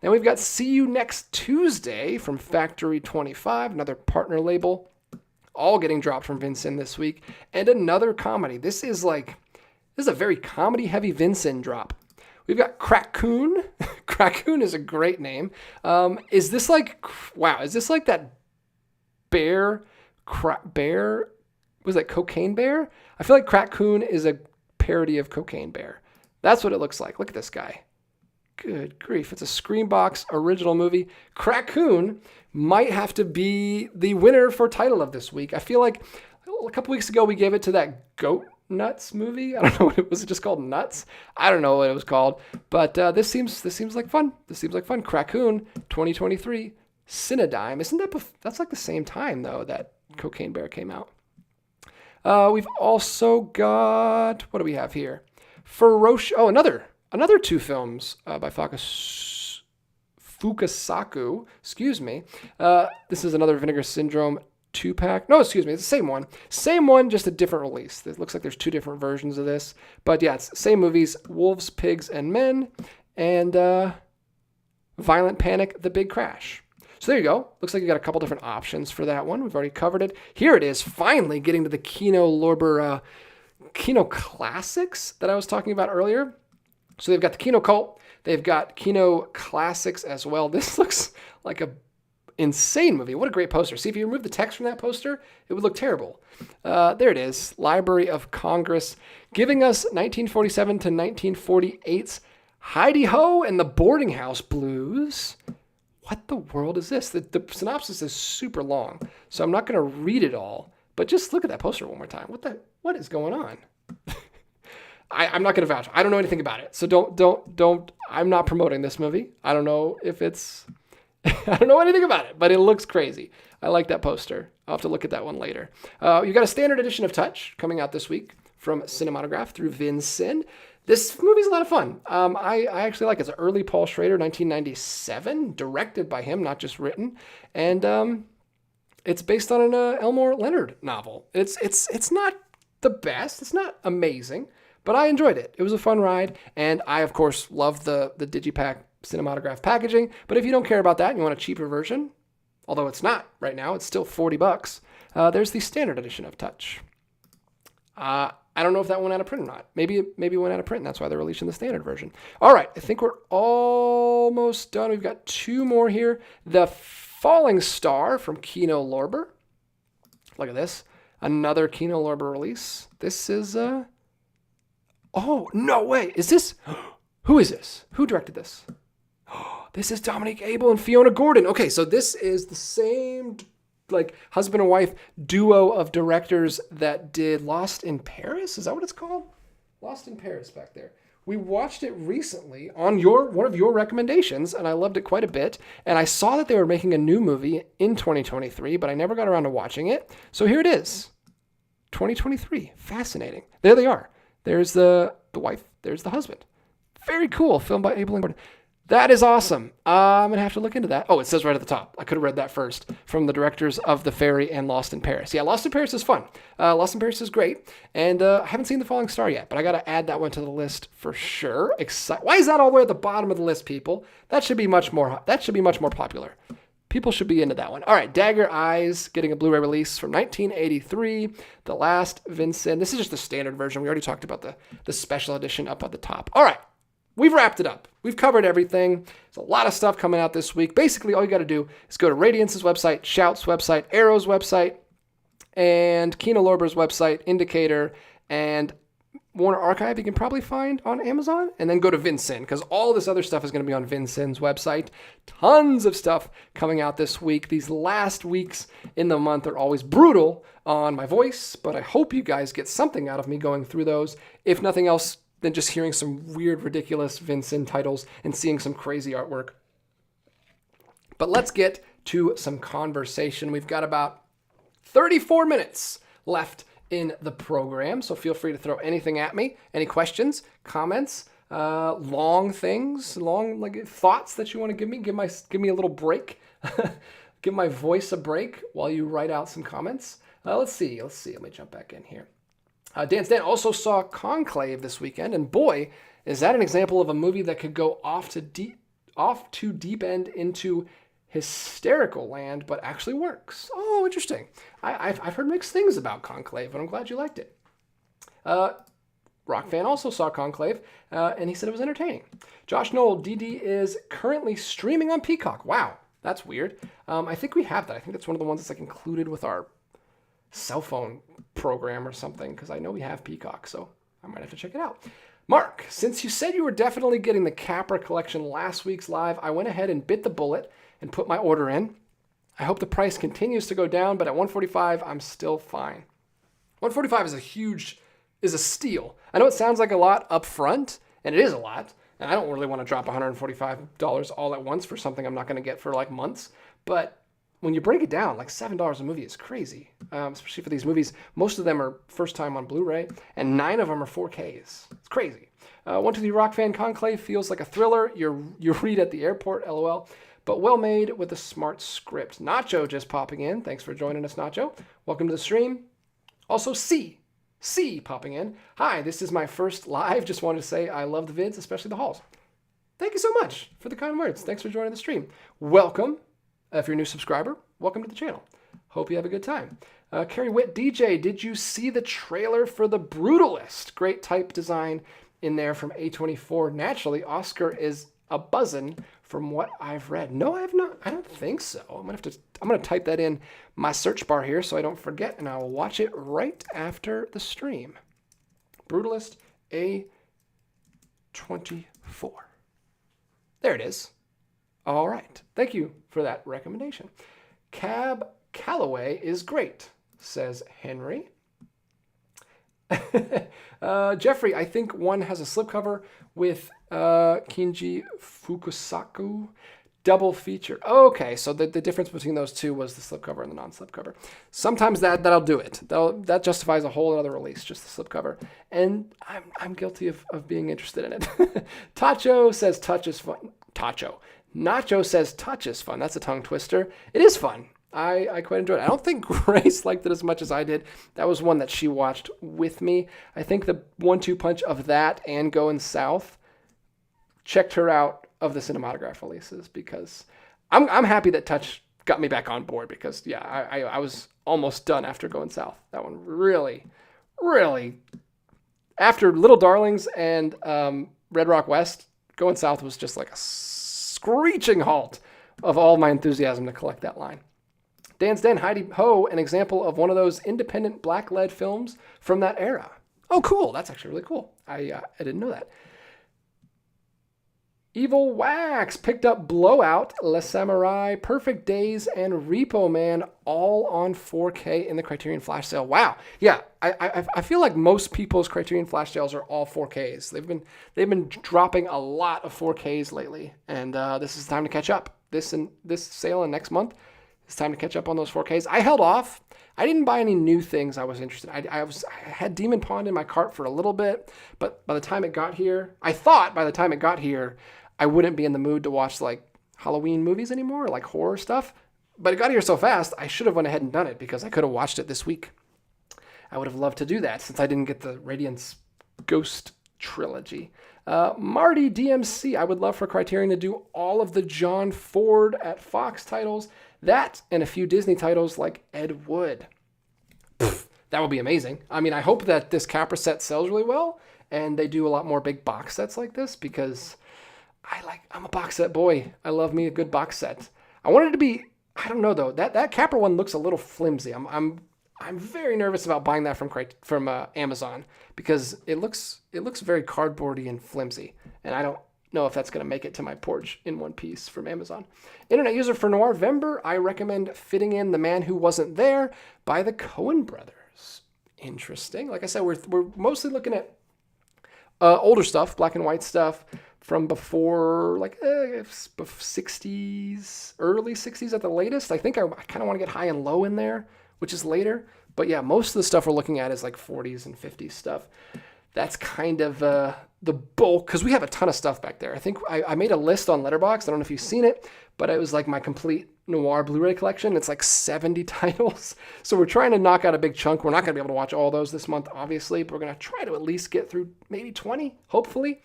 Then we've got See You Next Tuesday from Factory 25, another partner label, all getting dropped from Vin Syn this week. And another comedy. This is a very comedy heavy Vin Syn drop. We've got Crackoon. Crackoon is a great name. Is this like that bear? Was that Cocaine Bear? I feel like Crackoon is a parody of Cocaine Bear. That's what it looks like. Look at this guy. Good grief. It's a Screambox original movie. Crackoon might have to be the winner for title of this week. I feel like a couple weeks ago we gave it to that Goat Nuts movie. I don't know what it was. It just called Nuts? I don't know what it was called. But this seems like fun. This seems like fun. Crackoon 2023 Cinedigm. Isn't that's like the same time though that Cocaine Bear came out? We've also got, what do we have here? Another two films by Fukasaku. Excuse me. This is another Vinegar Syndrome 2-pack. No, excuse me. It's the same one. Same one, just a different release. It looks like there's two different versions of this. But yeah, it's same movies. Wolves, Pigs, and Men. And Violent Panic, The Big Crash. So there you go. Looks like you got a couple different options for that one. We've already covered it. Here it is, finally getting to the Kino Lorber Kino Classics that I was talking about earlier. So they've got the Kino Cult. They've got Kino Classics as well. This looks like a insane movie. What a great poster. See, if you remove the text from that poster, it would look terrible. There it is. Library of Congress, giving us 1947 to 1948's Heidi Ho and the Boarding House Blues. What the world is this? The synopsis is super long, so I'm not going to read it all, but just look at that poster one more time. What is going on? I'm not going to vouch. I don't know anything about it, so don't. I'm not promoting this movie. I don't know if it's... I don't know anything about it, but it looks crazy. I like that poster. I'll have to look at that one later. You got a standard edition of Touch coming out this week from Cinematograph through Vin Syn. This movie's a lot of fun. I actually like it. It's an early Paul Schrader, 1997, directed by him, not just written. And it's based on an Elmore Leonard novel. It's not the best. It's not amazing, but I enjoyed it. It was a fun ride. And I, of course, love the Digipack Cinematograph packaging. But if you don't care about that and you want a cheaper version, although it's not right now, it's still $40, there's the standard edition of Touch. I don't know if that went out of print or not. Maybe it went out of print, and that's why they're releasing the standard version. All right, I think we're almost done. We've got two more here. The Falling Star from Kino Lorber. Look at this. Another Kino Lorber release. This is... Oh, no way. Is this... Who is this? Who directed this? This is Dominique Abel and Fiona Gordon. Okay, so this is the same like husband and wife duo of directors that did Lost in Paris. Is that what it's called? Lost in Paris back there. We watched it recently on one of your recommendations, and I loved it quite a bit. And I saw that they were making a new movie in 2023, but I never got around to watching it. So here it is, 2023. Fascinating. There they are. There's the wife. There's the husband. Very cool. Filmed by Abel and Gordon. That is awesome. I'm going to have to look into that. Oh, it says right at the top. I could have read that first. From the directors of The Ferry and Lost in Paris. Yeah, Lost in Paris is fun. Lost in Paris is great. And I haven't seen The Falling Star yet, but I got to add that one to the list for sure. Why is that all the way at the bottom of the list, people? That should be much more popular. People should be into that one. All right, Dagger Eyes, getting a Blu-ray release from 1983. The Last Vin Syn. This is just the standard version. We already talked about the special edition up at the top. All right. We've wrapped it up. We've covered everything. There's a lot of stuff coming out this week. Basically, all you got to do is go to Radiance's website, Shout's website, Arrow's website, and Kino Lorber's website, Indicator, and Warner Archive you can probably find on Amazon. And then go to Vin Syn, because all this other stuff is going to be on Vin Syn's website. Tons of stuff coming out this week. These last weeks in the month are always brutal on my voice, but I hope you guys get something out of me going through those. If nothing else, than just hearing some weird, ridiculous Vin Syn titles and seeing some crazy artwork. But let's get to some conversation. We've got about 34 minutes left in the program, so feel free to throw anything at me. Any questions, comments, long things, like thoughts that you want to give me. Give me a little break. Give my voice a break while you write out some comments. Let's see. Let me jump back in here. Dan also saw Conclave this weekend, and boy, is that an example of a movie that could go off to deep end into hysterical land, but actually works. Oh, interesting. I've heard mixed things about Conclave, but I'm glad you liked it. Rock Fan also saw Conclave, and he said it was entertaining. Josh Knoll, DD is currently streaming on Peacock. Wow, that's weird. I think we have that. I think that's one of the ones that's like included with our cell phone program or something, because I know we have Peacock, so I might have to check it out. Mark, since you said you were definitely getting the Capra collection last week's live, I went ahead and bit the bullet and put my order in. I hope the price continues to go down, but at $145, I'm still fine. $145 is a steal. I know it sounds like a lot up front, and it is a lot, and I don't really want to drop $145 all at once for something I'm not going to get for like months, but when you break it down, like $7 a movie is crazy, especially for these movies. Most of them are first time on Blu-ray, and 9 of them are 4Ks. It's crazy. 123 Rock Fan, Conclave feels like a thriller you read at the airport, LOL, but well made with a smart script. Nacho just popping in. Thanks for joining us, Nacho. Welcome to the stream. Also, C popping in. Hi, this is my first live. Just wanted to say I love the vids, especially the hauls. Thank you so much for the kind words. Thanks for joining the stream. Welcome. If you're a new subscriber, welcome to the channel. Hope you have a good time. Carrie Witt, DJ, did you see the trailer for The Brutalist? Great type design in there from A24. Naturally, Oscar is a buzzin' from what I've read. No, I have not. I don't think so. I'm gonna type that in my search bar here so I don't forget, and I'll watch it right after the stream. Brutalist A24. There it is. All right. Thank you for that recommendation. Cab Calloway is great, says Henry. Jeffrey, I think one has a slipcover with Kinji Fukusaku double feature. Okay, so the difference between those two was the slipcover and the non-slipcover. Sometimes that'll do it. That justifies a whole other release, just the slipcover. And I'm guilty of being interested in it. Tacho says touch is fun. Nacho says touch is fun. That's a tongue twister. It is fun. I quite enjoyed it. I don't think Grace liked it as much as I did. That was one that she watched with me. I think the 1-2 punch of that and Going South checked her out of the cinematograph releases, because I'm happy that Touch got me back on board, because yeah, I was almost done after Going South. That one really, after Little Darlings and Red Rock West, Going South was just like a screeching halt of all my enthusiasm to collect that line. Dan's Den, Heidi Ho, an example of one of those independent black-led films from that era. Oh, cool. That's actually really cool. I didn't know that. Evil Wax picked up Blowout, Le Samurai, Perfect Days, and Repo Man all on 4K in the Criterion Flash sale. Wow, yeah, I feel like most people's Criterion Flash sales are all 4Ks. They've been dropping a lot of 4Ks lately, and this is time to catch up. This sale and next month, it's time to catch up on those 4Ks. I held off. I didn't buy any new things I was interested in. I had Demon Pond in my cart for a little bit, but by the time it got here, I wouldn't be in the mood to watch like Halloween movies anymore, like horror stuff. But it got here so fast, I should have went ahead and done it because I could have watched it this week. I would have loved to do that since I didn't get the Radiance Ghost trilogy. Marty DMC, I would love for Criterion to do all of the John Ford at Fox titles. That and a few Disney titles like Ed Wood. That would be amazing. I mean, I hope that this Capra set sells really well and they do a lot more big box sets like this because I'm a box set boy. I love me a good box set. I wanted it to be, I don't know though, that Capra one looks a little flimsy. I'm very nervous about buying that from Amazon because it looks very cardboardy and flimsy, and I don't know if that's going to make it to my porch in one piece from Amazon. Internet user for Noirvember, I recommend Fitting in The Man Who Wasn't There by the Coen brothers. Interesting. Like I said, we're mostly looking at older stuff, black and white stuff from before, like 60s, early 60s at the latest. I think I kind of want to get high and low in there, which is later. But yeah, most of the stuff we're looking at is like 40s and 50s stuff. That's kind of the bulk, because we have a ton of stuff back there. I think I made a list on Letterboxd. I don't know if you've seen it, but it was like my complete noir Blu-ray collection. It's like 70 titles. So we're trying to knock out a big chunk. We're not going to be able to watch all those this month, obviously, but we're going to try to at least get through maybe 20, hopefully.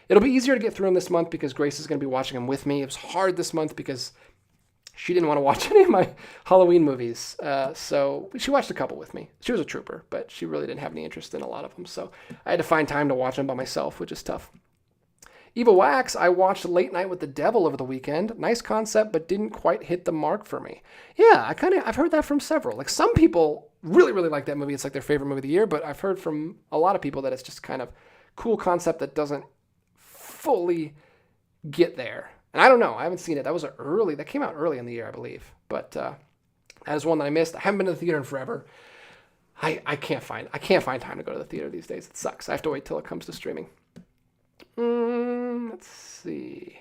It'll be easier to get through them this month because Grace is going to be watching them with me. It was hard this month because she didn't want to watch any of my Halloween movies. So she watched a couple with me. She was a trooper, but she really didn't have any interest in a lot of them. So I had to find time to watch them by myself, which is tough. Evil Wax, I watched Late Night with the Devil over the weekend. Nice concept, but didn't quite hit the mark for me. Yeah, I've heard that from several. Like some people really, really like that movie. It's like their favorite movie of the year, but I've heard from a lot of people that it's just kind of cool concept that doesn't fully get there. And I don't know. I haven't seen it. That came out early in the year, I believe. But that is one that I missed. I haven't been to the theater in forever. I can't find time to go to the theater these days. It sucks. I have to wait till it comes to streaming. Let's see.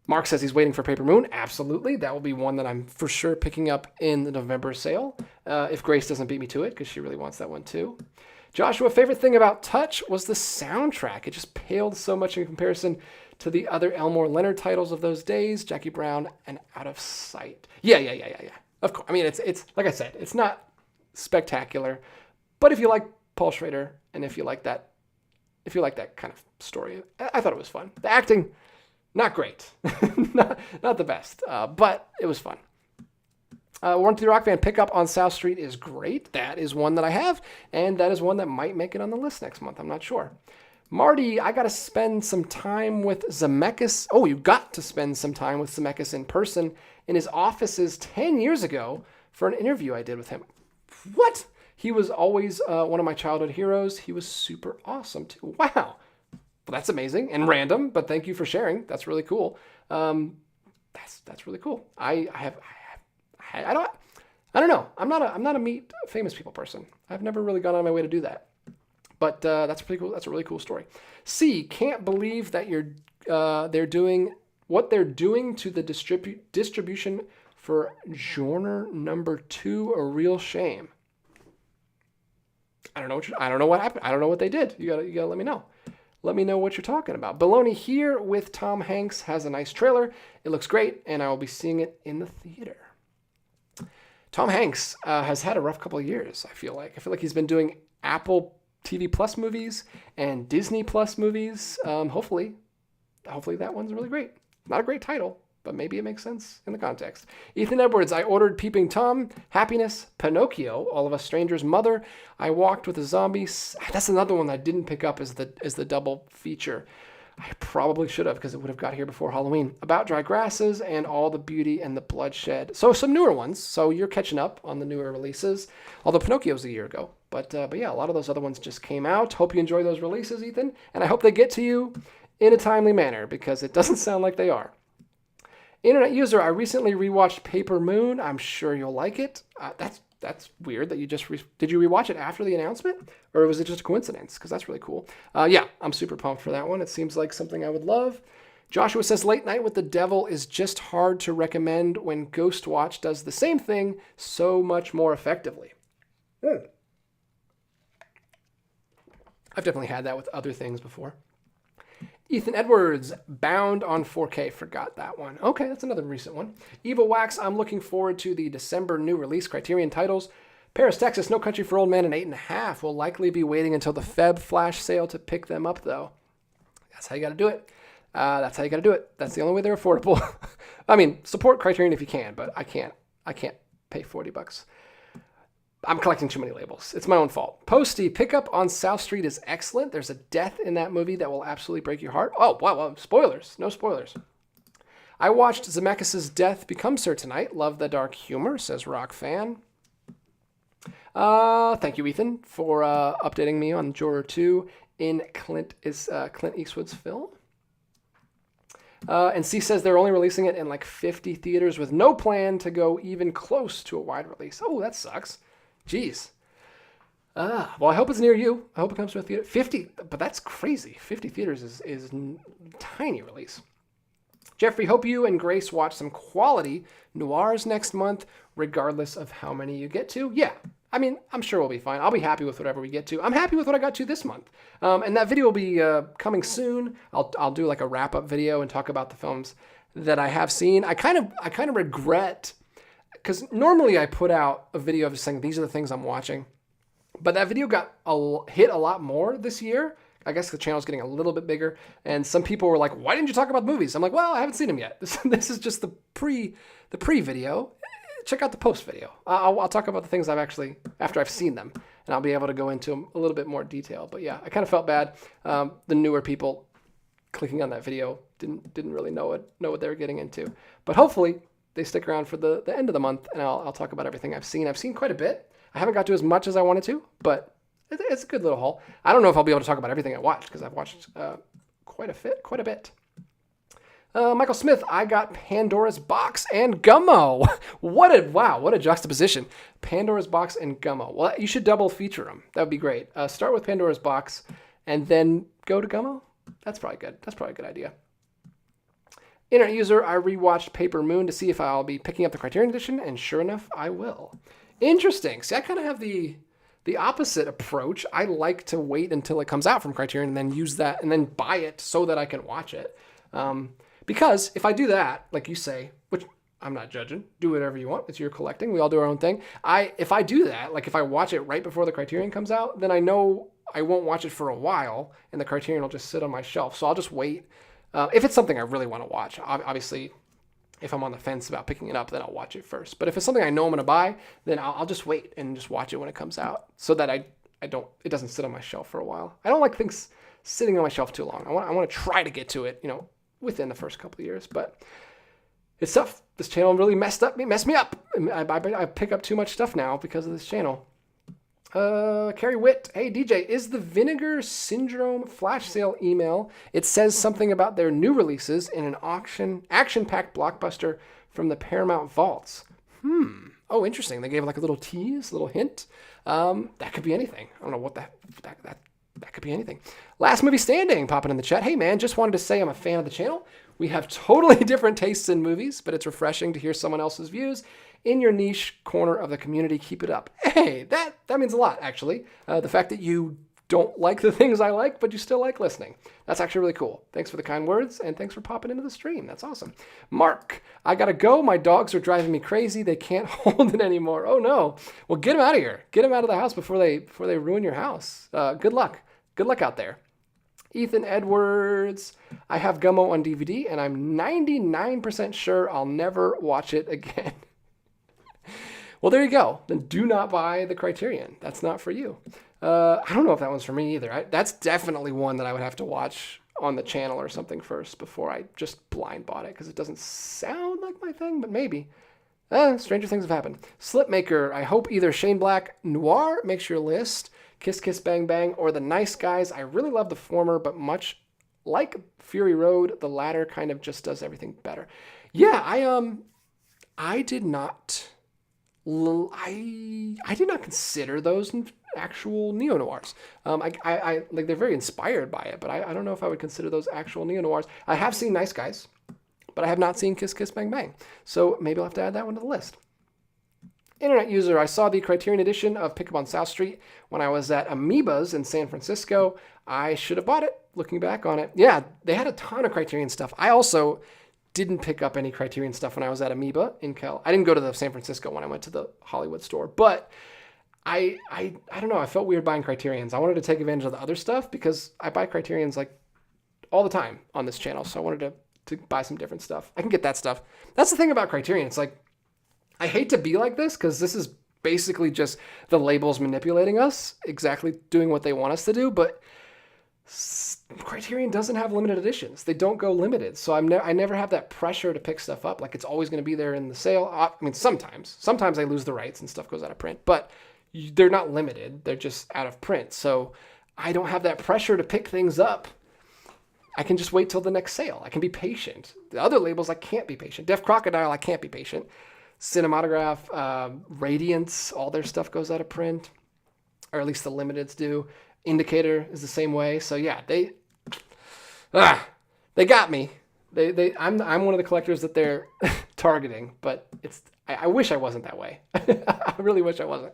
Mark says he's waiting for Paper Moon. Absolutely. That will be one that I'm for sure picking up in the November sale. If Grace doesn't beat me to it, because she really wants that one too. Joshua, favorite thing about Touch was the soundtrack. It just paled so much in comparison to the other Elmore Leonard titles of those days, Jackie Brown and Out of Sight. Yeah. Of course. I mean, it's like I said, it's not spectacular, but if you like Paul Schrader and if you like that kind of story, I thought it was fun. The acting, not great, not the best, but it was fun. Warren to the Rock Band pickup on South Street is great. That is one that I have, and that is one that might make it on the list next month. I'm not sure. Marty, I got to spend some time with Zemeckis. Oh, you got to spend some time with Zemeckis in person in his offices 10 years ago for an interview I did with him. What? He was always one of my childhood heroes. He was super awesome, too. Wow. Well, that's amazing and random, but thank you for sharing. That's really cool. That's really cool. I don't know. I'm not a meet famous people person. I've never really gone on my way to do that. But that's pretty cool. That's a really cool story. C, can't believe that they're doing what they're doing to the distribution for Genre number 2. A real shame. I don't know what happened. I don't know what they did. You gotta let me know. Let me know what you're talking about. Baloney here with Tom Hanks has a nice trailer. It looks great, and I will be seeing it in the theater. Tom Hanks has had a rough couple of years, I feel like. He's been doing Apple TV Plus movies and Disney Plus movies. Hopefully that one's really great. Not a great title, but maybe it makes sense in the context. Ethan Edwards, I ordered Peeping Tom, Happiness, Pinocchio, All of Us Strangers, Mother. I Walked with a Zombie. That's another one that I didn't pick up as the double feature. I probably should have because it would have got here before Halloween. About Dry Grasses and All the Beauty and the Bloodshed. So some newer ones. So you're catching up on the newer releases. Although Pinocchio's a year ago. But yeah, a lot of those other ones just came out. Hope you enjoy those releases, Ethan. And I hope they get to you in a timely manner because it doesn't sound like they are. Internet user, I recently rewatched Paper Moon. I'm sure you'll like it. That's weird that you just... Did you rewatch it after the announcement? Or was it just a coincidence? Because that's really cool. Yeah, I'm super pumped for that one. It seems like something I would love. Joshua says, Late Night with the Devil is just hard to recommend when Ghost Watch does the same thing so much more effectively. I've definitely had that with other things before. Ethan Edwards, Bound on 4K. Forgot that one. Okay, that's another recent one. Evil Wax, I'm looking forward to the December new release Criterion titles. Paris, Texas, No Country for Old Men and 8.5. Will likely be waiting until the Feb flash sale to pick them up, though. That's how you got to do it. That's the only way they're affordable. I mean, support Criterion if you can, but I can't pay $40. I'm collecting too many labels. It's my own fault. Posty, Pickup on South Street is excellent. There's a death in that movie that will absolutely break your heart. Oh, wow. Spoilers. No spoilers. I watched Zemeckis' Death Become Sir tonight. Love the dark humor, says Rock Fan. Thank you, Ethan, for updating me on Juror 2 in Clint Eastwood's film. And C says they're only releasing it in like 50 theaters with no plan to go even close to a wide release. Oh, that sucks. Jeez. Well, I hope it's near you. I hope it comes to a theater. 50, but that's crazy. 50 theaters is tiny release. Jeffrey, hope you and Grace watch some quality noirs next month, regardless of how many you get to. Yeah, I mean, I'm sure we'll be fine. I'll be happy with whatever we get to. I'm happy with what I got to this month. And that video will be coming soon. I'll do like a wrap-up video and talk about the films that I have seen. I kind of regret, because normally I put out a video of just saying these are the things I'm watching. But that video got hit a lot more this year. I guess the channel's getting a little bit bigger. And some people were like, why didn't you talk about the movies? I'm like, well, I haven't seen them yet. This is just the pre-video. Check out the post video. I'll talk about the things I've actually, after I've seen them, and I'll be able to go into them a little bit more detail. But yeah, I kind of felt bad. The newer people clicking on that video didn't really know what they were getting into. But hopefully they stick around for the end of the month, and I'll talk about everything I've seen. I've seen quite a bit. I haven't got to as much as I wanted to, but it's a good little haul. I don't know if I'll be able to talk about everything I watched, because I've watched quite a bit. Michael Smith, I got Pandora's Box and Gummo. What a juxtaposition. Pandora's Box and Gummo. Well, you should double feature them. That would be great. Start with Pandora's Box and then go to Gummo. That's probably good. That's probably a good idea. Internet user, I rewatched Paper Moon to see if I'll be picking up the Criterion Edition, and sure enough, I will. Interesting. See, I kind of have the opposite approach. I like to wait until it comes out from Criterion and then use that and then buy it so that I can watch it. Because if I do that, like you say, which I'm not judging, do whatever you want. It's your collecting. We all do our own thing. If I do that, like if I watch it right before the Criterion comes out, then I know I won't watch it for a while and the Criterion will just sit on my shelf. So I'll just wait. If it's something I really want to watch, obviously, if I'm on the fence about picking it up, then I'll watch it first. But if it's something I know I'm going to buy, then I'll just wait and just watch it when it comes out so that it doesn't sit on my shelf for a while. I don't like things sitting on my shelf too long. I want to try to get to it, within the first couple of years, but it's tough. This channel really messed me up. I pick up too much stuff now because of this channel. Carrie Witt, hey DJ, is the Vinegar Syndrome flash sale email? It says something about their new releases in an action-packed blockbuster from the Paramount vaults. Oh, interesting. They gave like a little tease, a little hint. That could be anything. I don't know what that could be anything. Last Movie Standing popping in the chat. Hey man, just wanted to say I'm a fan of the channel. We have totally different tastes in movies, but it's refreshing to hear someone else's views in your niche corner of the community. Keep it up. Hey, that means a lot, actually. The fact that you don't like the things I like, but you still like listening. That's actually really cool. Thanks for the kind words, and thanks for popping into the stream. That's awesome. Mark, I gotta go. My dogs are driving me crazy. They can't hold it anymore. Oh no. Well, get them out of here. Get them out of the house before they ruin your house. Good luck. Good luck out there. Ethan Edwards, I have Gummo on DVD, and I'm 99% sure I'll never watch it again. Well, there you go. Then do not buy the Criterion. That's not for you. I don't know if that one's for me either. That's definitely one that I would have to watch on the channel or something first before I just blind bought it, because it doesn't sound like my thing, but maybe. Stranger things have happened. Slipmaker, I hope either Shane Black Noir makes your list, Kiss Kiss Bang Bang, or The Nice Guys. I really love the former, but much like Fury Road, the latter kind of just does everything better. Yeah, I did not consider those actual neo-noirs. I like, they're very inspired by it, but I don't know if I would consider those actual neo-noirs. I have seen Nice Guys, but I have not seen Kiss Kiss Bang Bang. So maybe I'll have to add that one to the list. Internet user, I saw the Criterion edition of Pickup on South Street when I was at Amoeba's in San Francisco. I should have bought it, looking back on it. Yeah, they had a ton of Criterion stuff. I also didn't pick up any Criterion stuff when I was at Amoeba in Cal. I didn't go to the San Francisco one. I went to the Hollywood store. But I don't know. I felt weird buying Criterions. I wanted to take advantage of the other stuff because I buy Criterions like all the time on this channel. So I wanted to buy some different stuff. I can get that stuff. That's the thing about Criterion. It's like, I hate to be like this because this is basically just the labels manipulating us, exactly doing what they want us to do. But Criterion doesn't have limited editions. They don't go limited. So I never have that pressure to pick stuff up. Like, it's always going to be there in the sale. I mean, sometimes I lose the rights and stuff goes out of print, but they're not limited. They're just out of print. So I don't have that pressure to pick things up. I can just wait till the next sale. I can be patient. The other labels, I can't be patient. Deaf Crocodile, I can't be patient. Cinematograph, Radiance, all their stuff goes out of print, or at least the limiteds do. Indicator is the same way. So yeah, they got me. I'm one of the collectors that they're targeting, but I wish I wasn't that way. I really wish I wasn't.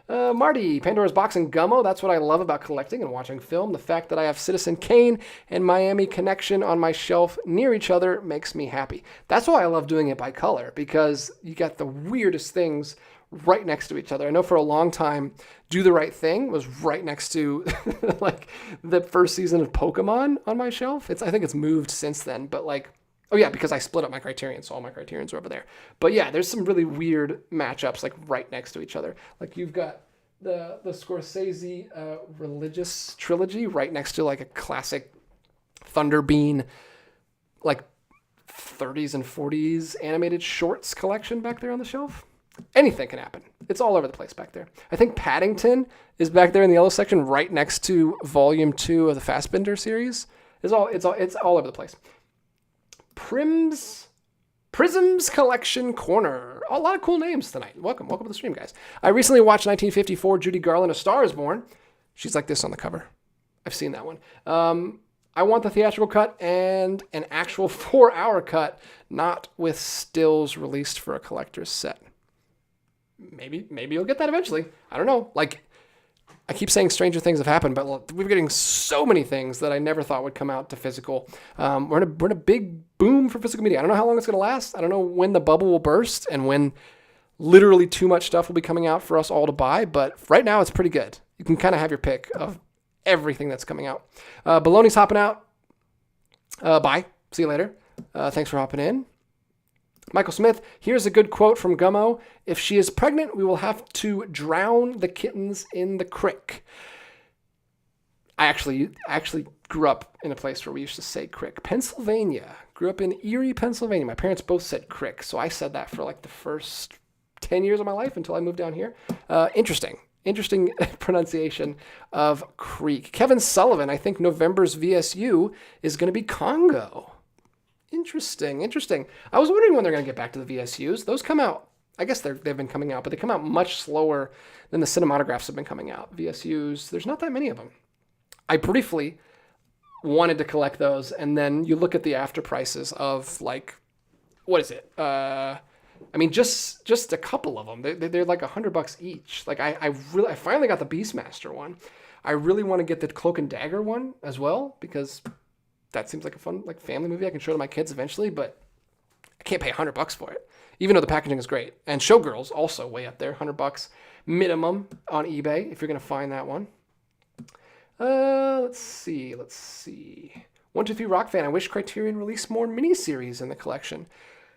Marty, Pandora's Box and Gummo. That's what I love about collecting and watching film. The fact that I have Citizen Kane and Miami Connection on my shelf near each other makes me happy. That's why I love doing it by color, because you got the weirdest things right next to each other. I know for a long time, Do the Right Thing was right next to like the first season of Pokemon on my shelf. I think it's moved since then, but like, oh yeah, because I split up my Criterion, so all my Criterions are over there. But yeah, there's some really weird matchups like right next to each other. Like you've got the Scorsese Religious Trilogy right next to like a classic Thunderbean, like 30s and 40s animated shorts collection back there on the shelf. Anything can happen. It's all over the place back there. I think Paddington is back there in the yellow section right next to Volume 2 of the Fassbinder series. It's all over the place. Prisms Collection Corner. A lot of cool names tonight. Welcome to the stream, guys. I recently watched 1954 Judy Garland, A Star is Born. She's like this on the cover. I've seen that one. I want the theatrical cut and an actual 4-hour cut, not with stills released for a collector's set. Maybe you'll get that eventually. I don't know. Like, I keep saying stranger things have happened, but we're getting so many things that I never thought would come out to physical. We're in a big boom for physical media. I don't know how long it's going to last. I don't know when the bubble will burst and when literally too much stuff will be coming out for us all to buy. But right now, it's pretty good. You can kind of have your pick of everything that's coming out. Baloney's hopping out. Bye. See you later. Thanks for hopping in. Michael Smith, here's a good quote from Gummo. If she is pregnant, we will have to drown the kittens in the crick. I actually grew up in a place where we used to say crick. Pennsylvania. Grew up in Erie, Pennsylvania. My parents both said crick, so I said that for like the first 10 years of my life until I moved down here. Interesting pronunciation of creek. Kevin Sullivan, I think November's VSU is going to be Congo. Interesting. I was wondering when they're going to get back to the VSUs. Those come out, I guess they've been coming out, but they come out much slower than the cinematographs have been coming out. VSUs, there's not that many of them. I briefly wanted to collect those, and then you look at the after prices of like, what is it? I mean, just a couple of them. They're like $100 each. Like I finally got the Beastmaster one. I really want to get the Cloak and Dagger one as well, because that seems like a fun like family movie I can show to my kids eventually, but I can't pay $100 for it, even though the packaging is great. And Showgirls also way up there, $100 minimum on eBay if you're gonna find that one. Let's see. 123 Rock Fan. I wish Criterion released more miniseries in the collection.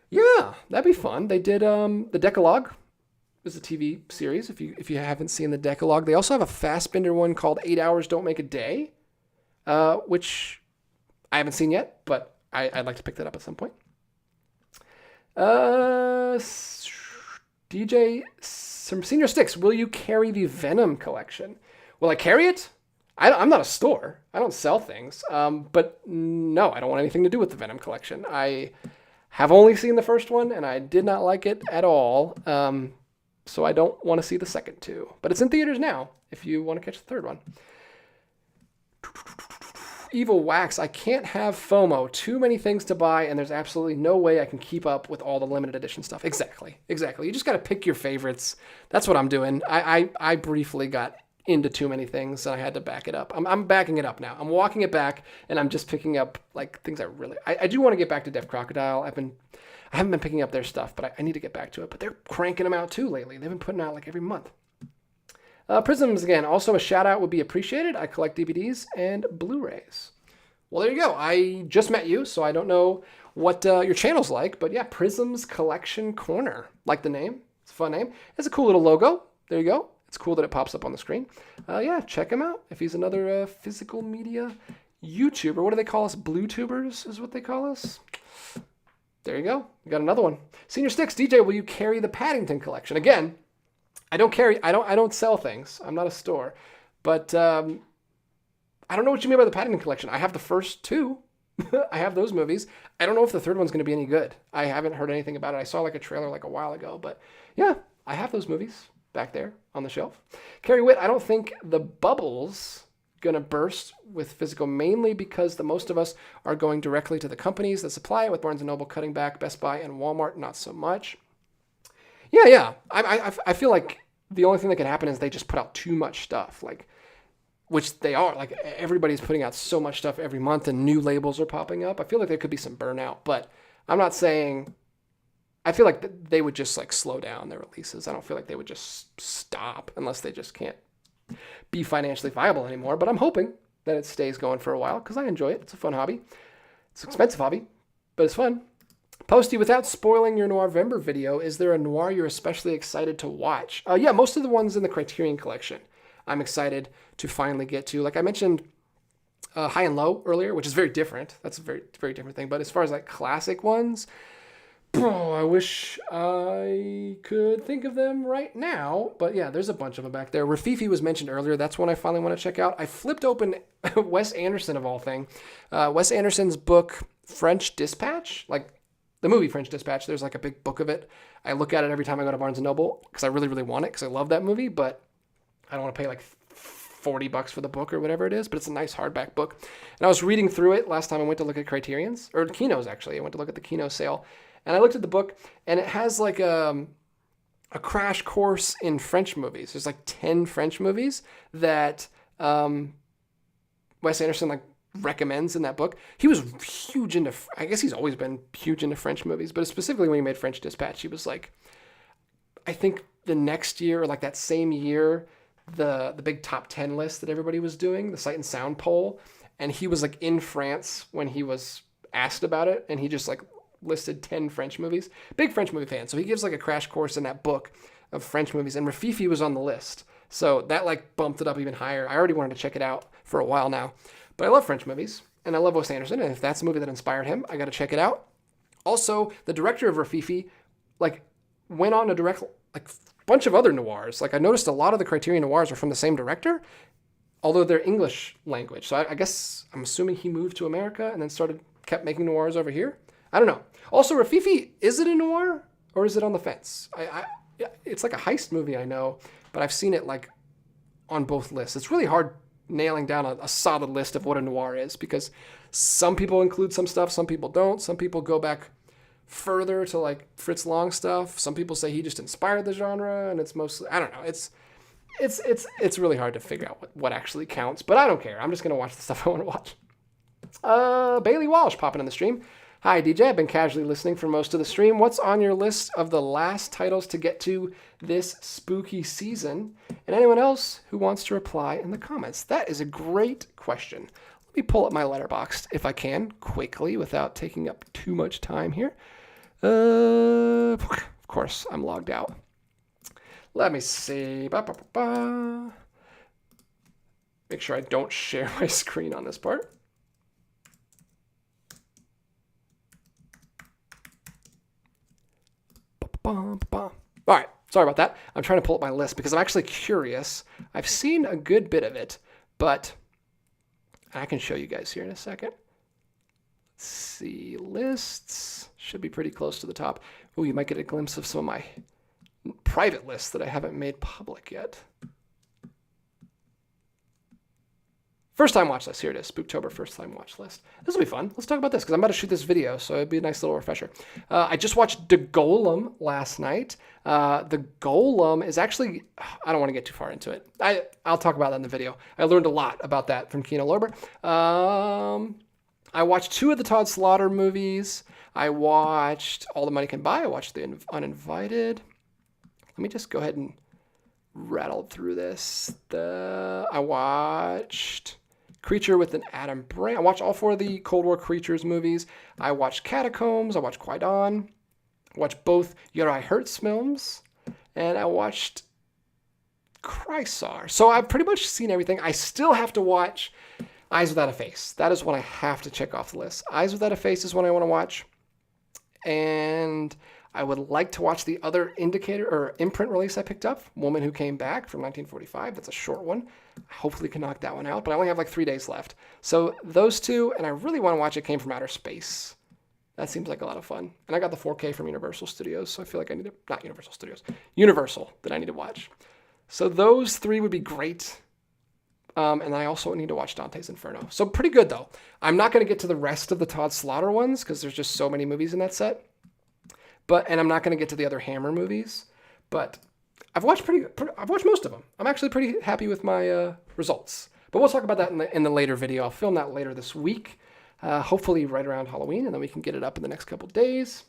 Yeah, that'd be fun. They did the Decalogue. Is a TV series. If you haven't seen the Decalogue, they also have a Fassbinder one called 8 Hours Don't Make a Day, which I haven't seen yet, but I'd like to pick that up at some point. DJ from Senior Sticks, will you carry the Venom collection? Will I carry it? I'm not a store. I don't sell things. But no, I don't want anything to do with the Venom collection. I have only seen the first one, and I did not like it at all. So I don't want to see the second two. But it's in theaters now, if you want to catch the third one. Evil Wax, I can't have FOMO. Too many things to buy, and there's absolutely no way I can keep up with all the limited edition stuff. Exactly. You just got to pick your favorites. That's what I'm doing. I briefly got into too many things, and I had to back it up. I'm backing it up now. I'm walking it back, and I'm just picking up like things I do want to get back to Deaf Crocodile. I haven't been picking up their stuff, but I need to get back to it. But they're cranking them out too lately. They've been putting out like every month. Prisms, again, also a shout out would be appreciated. I collect DVDs and Blu-rays. Well, there you go. I just met you, so I don't know what your channel's like, but yeah, Prisms Collection Corner. Like the name. It's a fun name. It's a cool little logo. There you go. It's cool that it pops up on the screen. Yeah, check him out. If he's another physical media YouTuber. What do they call us? Blue-tubers is what they call us. There you go. We got another one. Senior Sticks, DJ, will you carry the Paddington collection? Again, I don't sell things. I'm not a store. But I don't know what you mean by the Paddington collection. I have the first two. I have those movies. I don't know if the third one's going to be any good. I haven't heard anything about it. I saw like a trailer like a while ago. But yeah, I have those movies back there on the shelf. Carrie Witt, I don't think the bubble's going to burst with physical, mainly because the most of us are going directly to the companies that supply it, with Barnes & Noble cutting back, Best Buy and Walmart not so much. Yeah. I feel like the only thing that could happen is they just put out too much stuff, like, which they are. Like, everybody's putting out so much stuff every month and new labels are popping up. I feel like there could be some burnout, but I'm not saying. I feel like they would just like slow down their releases. I don't feel like they would just stop unless they just can't be financially viable anymore. But I'm hoping that it stays going for a while because I enjoy it. It's a fun hobby. It's an expensive hobby, but it's fun. Posty, without spoiling your Noirvember video, is there a noir you're especially excited to watch? Yeah, most of the ones in the Criterion collection I'm excited to finally get to. Like I mentioned High and Low earlier, which is very different. That's a very, very different thing. But as far as like classic ones, I wish I could think of them right now. But yeah, there's a bunch of them back there. Rafifi was mentioned earlier. That's one I finally want to check out. I flipped open Wes Anderson, of all things. Wes Anderson's book, French Dispatch. Like the movie French Dispatch, there's like a big book of it. I look at it every time I go to Barnes & Noble because I really, really want it because I love that movie. But I don't want to pay like $40 for the book or whatever it is, but it's a nice hardback book. And I was reading through it last time I went to look at Criterion's, or Kino's actually. I went to look at the Kino sale. And I looked at the book, and it has like a crash course in French movies. There's like 10 French movies that Wes Anderson like recommends in that book. He was huge into, I guess he's always been huge into French movies, but specifically when he made French Dispatch, he was like, I think the next year or like that same year, the big top 10 list that everybody was doing, the Sight and Sound poll, and he was like in France when he was asked about it, and he just like listed 10 French movies. Big French movie fan. So he gives like a crash course in that book of French movies, and Rafifi was on the list. So that like bumped it up even higher. I already wanted to check it out for a while now. But I love French movies, and I love Wes Anderson, and if that's a movie that inspired him, I got to check it out. Also, the director of Rafifi like went on to direct like a bunch of other noirs. Like I noticed a lot of the Criterion noirs are from the same director, although they're English language. So I guess I'm assuming he moved to America and then kept making noirs over here. I don't know. Also, Rafifi, is it a noir or is it on the fence? It's like a heist movie, I know, but I've seen it like on both lists. It's really hard nailing down a solid list of what a noir is because some people include some stuff, some people don't. Some people go back further to like Fritz Lang stuff. Some people say he just inspired the genre, and it's mostly, I don't know. It's really hard to figure out what actually counts, but I don't care. I'm just gonna watch the stuff I want to watch. Bailey Walsh popping in the stream. Hi, DJ. I've been casually listening for most of the stream. What's on your list of the last titles to get to this spooky season? And anyone else who wants to reply in the comments? That is a great question. Let me pull up my letterboxd if I can, quickly, without taking up too much time here. Of course, I'm logged out. Let me see. Make sure I don't share my screen on this part. All right, sorry about that. I'm trying to pull up my list because I'm actually curious. I've seen a good bit of it, but I can show you guys here in a second. Let's see, lists should be pretty close to the top. Oh, you might get a glimpse of some of my private lists that I haven't made public yet. First time watch list. Here it is. Spooktober first time watch list. This will be fun. Let's talk about this because I'm about to shoot this video, so it'd be a nice little refresher. I just watched The Golem last night. The Golem is actually, I don't want to get too far into it. I'll talk about that in the video. I learned a lot about that from Kino Lorber. I watched 2 of the Todd Slaughter movies. I watched All the Money Can Buy. I watched The Uninvited. Let me just go ahead and rattle through this. I watched Creature with an Adam Brain. I watched all 4 of the Cold War Creatures movies. I watched Catacombs. I watched Qui-Gon. I watched both Uri Hertz films. And I watched Chrysar. So I've pretty much seen everything. I still have to watch Eyes Without a Face. That is one I have to check off the list. Eyes Without a Face is one I want to watch. And I would like to watch the other indicator or imprint release I picked up, Woman Who Came Back from 1945. That's a short one. I hopefully can knock that one out, but I only have like 3 days left. So those 2, and I really want to watch It Came from Outer Space. That seems like a lot of fun. And I got the 4K from Universal Studios, so I feel like I need to, not Universal Studios, Universal that I need to watch. So those 3 would be great. And I also need to watch Dante's Inferno. So pretty good though. I'm not going to get to the rest of the Todd Slaughter ones because there's just so many movies in that set. And I'm not going to get to the other Hammer movies, but I've watched most of them. I'm actually pretty happy with my results. But we'll talk about that in the later video. I'll film that later this week, hopefully right around Halloween, and then we can get it up in the next couple days.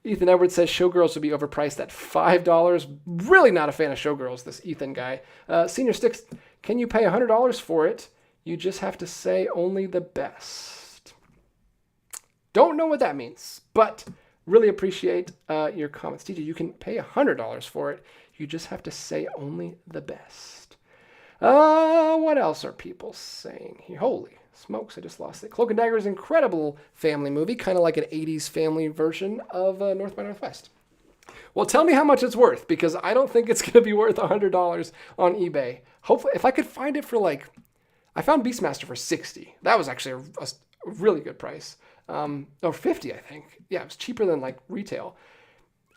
Ethan Edwards says Showgirls would be overpriced at $5. Really not a fan of Showgirls, this Ethan guy. Senior Sticks, can you pay $100 for it? You just have to say only the best. Don't know what that means, but really appreciate your comments. DJ, you can pay $100 for it. You just have to say only the best. What else are people saying here? Holy smokes, I just lost it. Cloak and Dagger is an incredible family movie, kind of like an 80s family version of North by Northwest. Well, tell me how much it's worth, because I don't think it's going to be worth $100 on eBay. Hopefully, if I could find it for like, I found Beastmaster for $60. That was actually a really good price. Or $50, I think. Yeah, it was cheaper than like retail.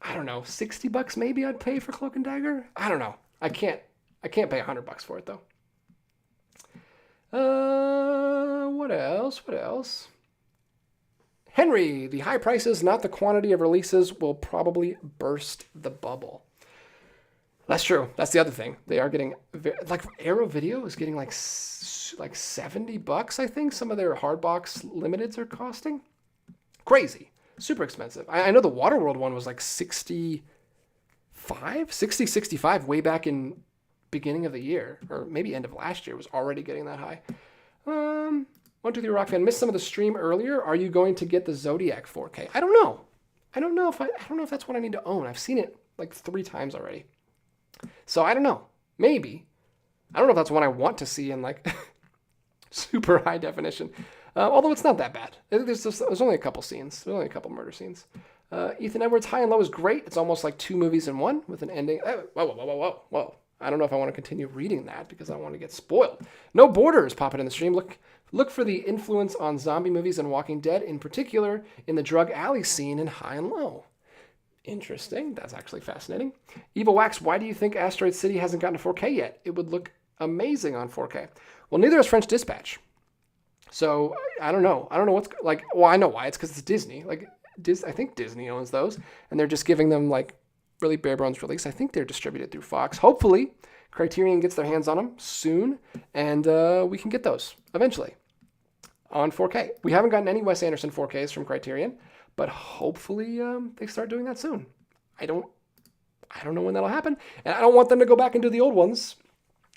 I don't know, $60 maybe I'd pay for Cloak and Dagger. I don't know. I can't pay $100 for it though. What else? Henry, the high prices, not the quantity of releases, will probably burst the bubble. That's true. That's the other thing. They are getting, like Arrow Video is getting like $70, I think. Some of their hardbox limiteds are costing. Crazy. Super expensive. I know the Waterworld one was like 65 way back in beginning of the year, or maybe end of last year was already getting that high. 123 Rock Fan, missed some of the stream earlier. Are you going to get the Zodiac 4K? I don't know. I don't know if that's what I need to own. I've seen it like 3 times already. So I don't know. Maybe. I don't know if that's one I want to see in like super high definition. Although it's not that bad. There's only a couple scenes. There's only a couple murder scenes. Ethan Edwards, High and Low is great. It's almost like 2 movies in one with an ending. Whoa. I don't know if I want to continue reading that because I don't want to get spoiled. No Borders popping in the stream. Look for the influence on zombie movies and Walking Dead, in particular in the drug alley scene in High and Low. Interesting. That's actually fascinating. Evil Wax, why do you think Asteroid City hasn't gotten to 4K yet? It would look amazing on 4K. Well, neither is French Dispatch. So I don't know. I don't know what's like. Well, I know why. It's because it's Disney. Like I think Disney owns those, and they're just giving them like really bare bones release. I think they're distributed through Fox. Hopefully, Criterion gets their hands on them soon, and we can get those eventually on 4K. We haven't gotten any Wes Anderson 4Ks from Criterion, but hopefully they start doing that soon. I don't know when that'll happen, and I don't want them to go back and do the old ones.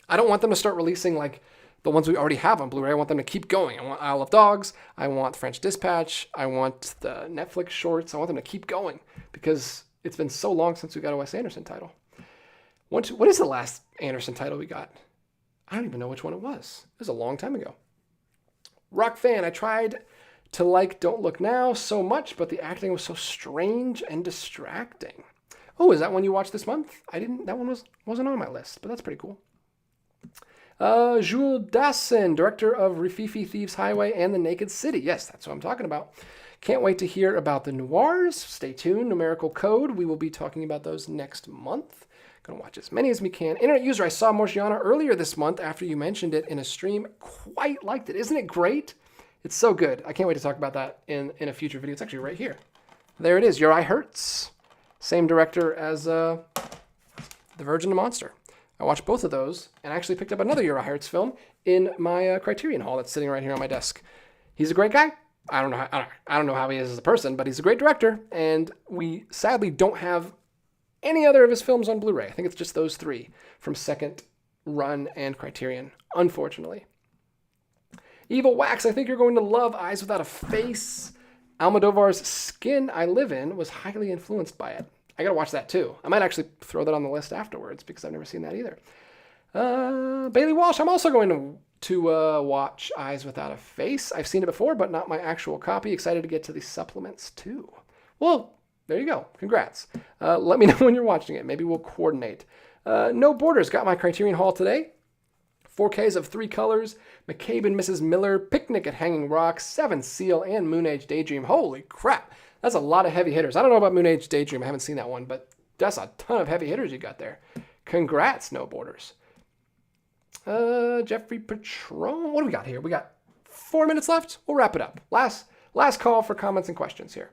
I don't want them to start releasing like the ones we already have on Blu-ray. I want them to keep going. I want Isle of Dogs. I want French Dispatch. I want the Netflix shorts. I want them to keep going because it's been so long since we got a Wes Anderson title. What is the last Anderson title we got? I don't even know which one it was. It was a long time ago. Rock Fan, I tried to like Don't Look Now so much, but the acting was so strange and distracting. Oh, is that one you watched this month? That one wasn't on my list, but that's pretty cool. Jules Dassin, director of Rififi Thieves Highway and The Naked City. Yes, that's what I'm talking about. Can't wait to hear about the noirs. Stay tuned. Numerical Code. We will be talking about those next month. Gonna watch as many as we can. Internet User, I saw Morgiana earlier this month after you mentioned it in a stream. Quite liked it. Isn't it great? It's so good. I can't wait to talk about that in a future video. It's actually right here. There it is. Your Eye Hurts. Same director as The Virgin and the Monster. I watched both of those and actually picked up another Your Eye Hurts film in my Criterion Hall that's sitting right here on my desk. He's a great guy. I don't know how he is as a person, but he's a great director, and we sadly don't have any other of his films on Blu-ray. I think it's just those three from Second Run and Criterion, unfortunately. Evil Wax, I think you're going to love Eyes Without a Face. Almodovar's Skin I Live In was highly influenced by it. I gotta watch that too. I might actually throw that on the list afterwards because I've never seen that either. Bailey Walsh, I'm also going to watch Eyes Without a Face. I've seen it before, but not my actual copy. Excited to get to the supplements too. Well, there you go. Congrats. Let me know when you're watching it. Maybe we'll coordinate. No Borders got my Criterion Hall today. 4Ks of 3 colors. McCabe and Mrs. Miller, Picnic at Hanging Rock, Seven Seal, and Moon Age Daydream. Holy crap. That's a lot of heavy hitters. I don't know about Moon Age Daydream. I haven't seen that one, but that's a ton of heavy hitters you got there. Congrats, No Borders. Jeffrey Patron. What do we got here? We got 4 minutes left. We'll wrap it up. Last call for comments and questions here.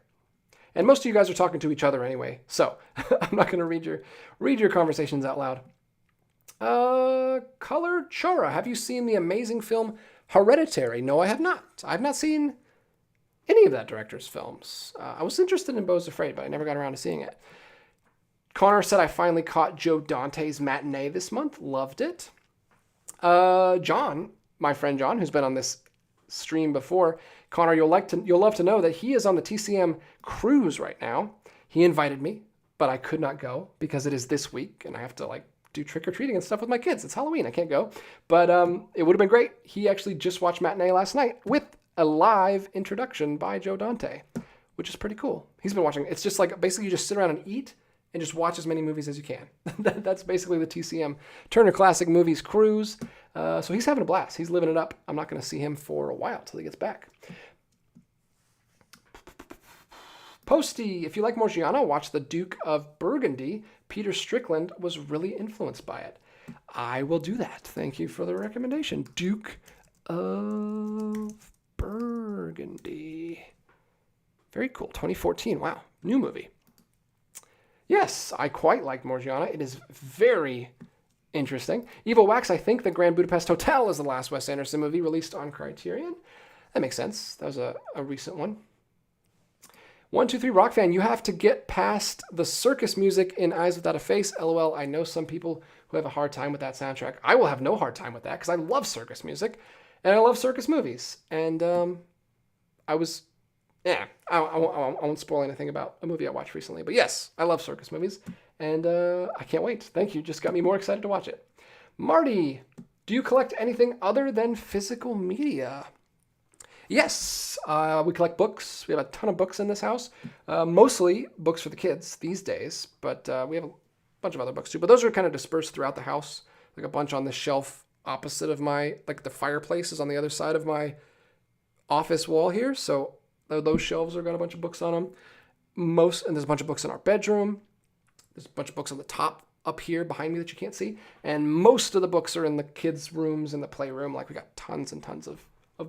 And most of you guys are talking to each other anyway, so I'm not going to read your conversations out loud. Color Chora, have you seen the amazing film Hereditary? No, I have not. I've not seen any of that director's films. I was interested in Beau's Afraid, but I never got around to seeing it. Connor said I finally caught Joe Dante's Matinee this month. Loved it. John, my friend John, who's been on this stream before, Connor, you'll love to know that he is on the TCM cruise right now. He invited me, but I could not go because it is this week, and I have to do trick-or-treating and stuff with my kids. It's Halloween. I can't go. But it would have been great. He actually just watched Matinee last night with a live introduction by Joe Dante, which is pretty cool. He's been watching. It's just basically you just sit around and eat and just watch as many movies as you can. That's basically the TCM Turner Classic Movies cruise. So he's having a blast. He's living it up. I'm not going to see him for a while till he gets back. Posty, if you like Morgiana, watch The Duke of Burgundy. Peter Strickland was really influenced by it. I will do that. Thank you for the recommendation. Duke of Burgundy. Very cool. 2014. Wow. New movie. Yes, I quite like Morgiana. It is very interesting. Evil Wax, I think The Grand Budapest Hotel is the last Wes Anderson movie released on Criterion. That makes sense. That was a recent one. 123 Rock Fan, you have to get past the circus music in Eyes Without a Face. LOL, I know some people who have a hard time with that soundtrack. I will have no hard time with that because I love circus music and I love circus movies. And I won't spoil anything about a movie I watched recently. But yes, I love circus movies and I can't wait. Thank you. Just got me more excited to watch it. Marty, do you collect anything other than physical media? Yes, we collect books. We have a ton of books in this house, mostly books for the kids these days, but we have a bunch of other books too. But those are kind of dispersed throughout the house, like a bunch on the shelf opposite of the fireplace is on the other side of my office wall here. So those shelves are got a bunch of books on them. And there's a bunch of books in our bedroom. There's a bunch of books on the top up here behind me that you can't see. And most of the books are in the kids' rooms and the playroom. We got tons and tons of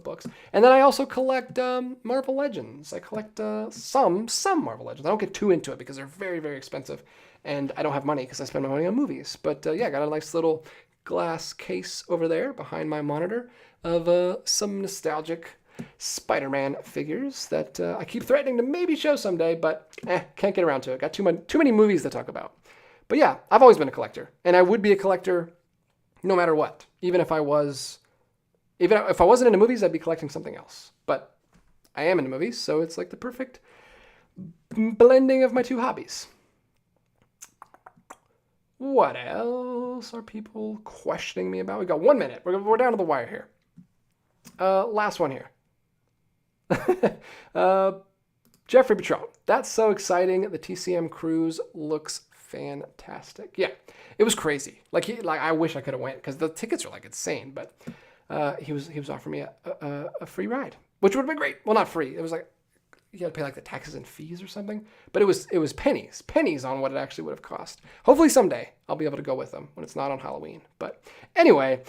books. And then I also collect Marvel Legends. I collect some Marvel Legends. I don't get too into it because they're very, very expensive. And I don't have money because I spend my money on movies. But I got a nice little glass case over there behind my monitor of some nostalgic Spider-Man figures that I keep threatening to maybe show someday, but can't get around to it. Got too many movies to talk about. But yeah, I've always been a collector. And I would be a collector no matter what. Even if I wasn't into movies, I'd be collecting something else. But I am into movies, so it's like the perfect blending of my two hobbies. What else are people questioning me about? We got 1 minute. We're down to the wire here. Last one here. Jeffrey Patron. That's so exciting. The TCM cruise looks fantastic. Yeah, it was crazy. Like I wish I could have went because the tickets are like insane. But he was offering me a free ride, which would have been great. Well, not free. It was like you had to pay like the taxes and fees or something. But it was pennies on what it actually would have cost. Hopefully someday I'll be able to go with them when it's not on Halloween. But anyway.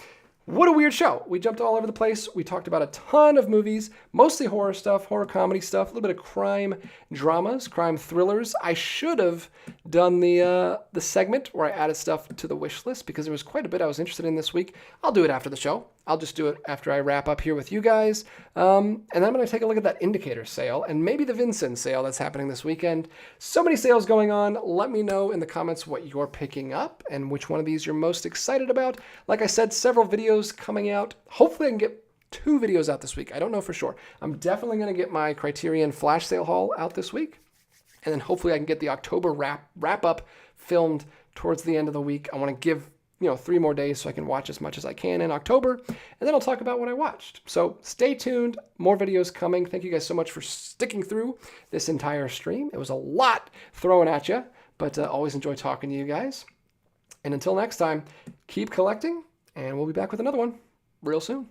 What a weird show. We jumped all over the place. We talked about a ton of movies, mostly horror stuff, horror comedy stuff, a little bit of crime dramas, crime thrillers. I should have done the segment where I added stuff to the wish list because there was quite a bit I was interested in this week. I'll do it after the show. I'll just do it after I wrap up here with you guys. And then I'm going to take a look at that indicator sale and maybe the Vin Syn sale that's happening this weekend. So many sales going on. Let me know in the comments what you're picking up and which one of these you're most excited about. Like I said, several videos coming out. Hopefully I can get 2 videos out this week. I don't know for sure. I'm definitely going to get my Criterion flash sale haul out this week. And then hopefully I can get the October wrap up filmed towards the end of the week. I want to give 3 more days so I can watch as much as I can in October. And then I'll talk about what I watched. So stay tuned. More videos coming. Thank you guys so much for sticking through this entire stream. It was a lot thrown at you, but always enjoy talking to you guys. And until next time, keep collecting, and we'll be back with another one real soon.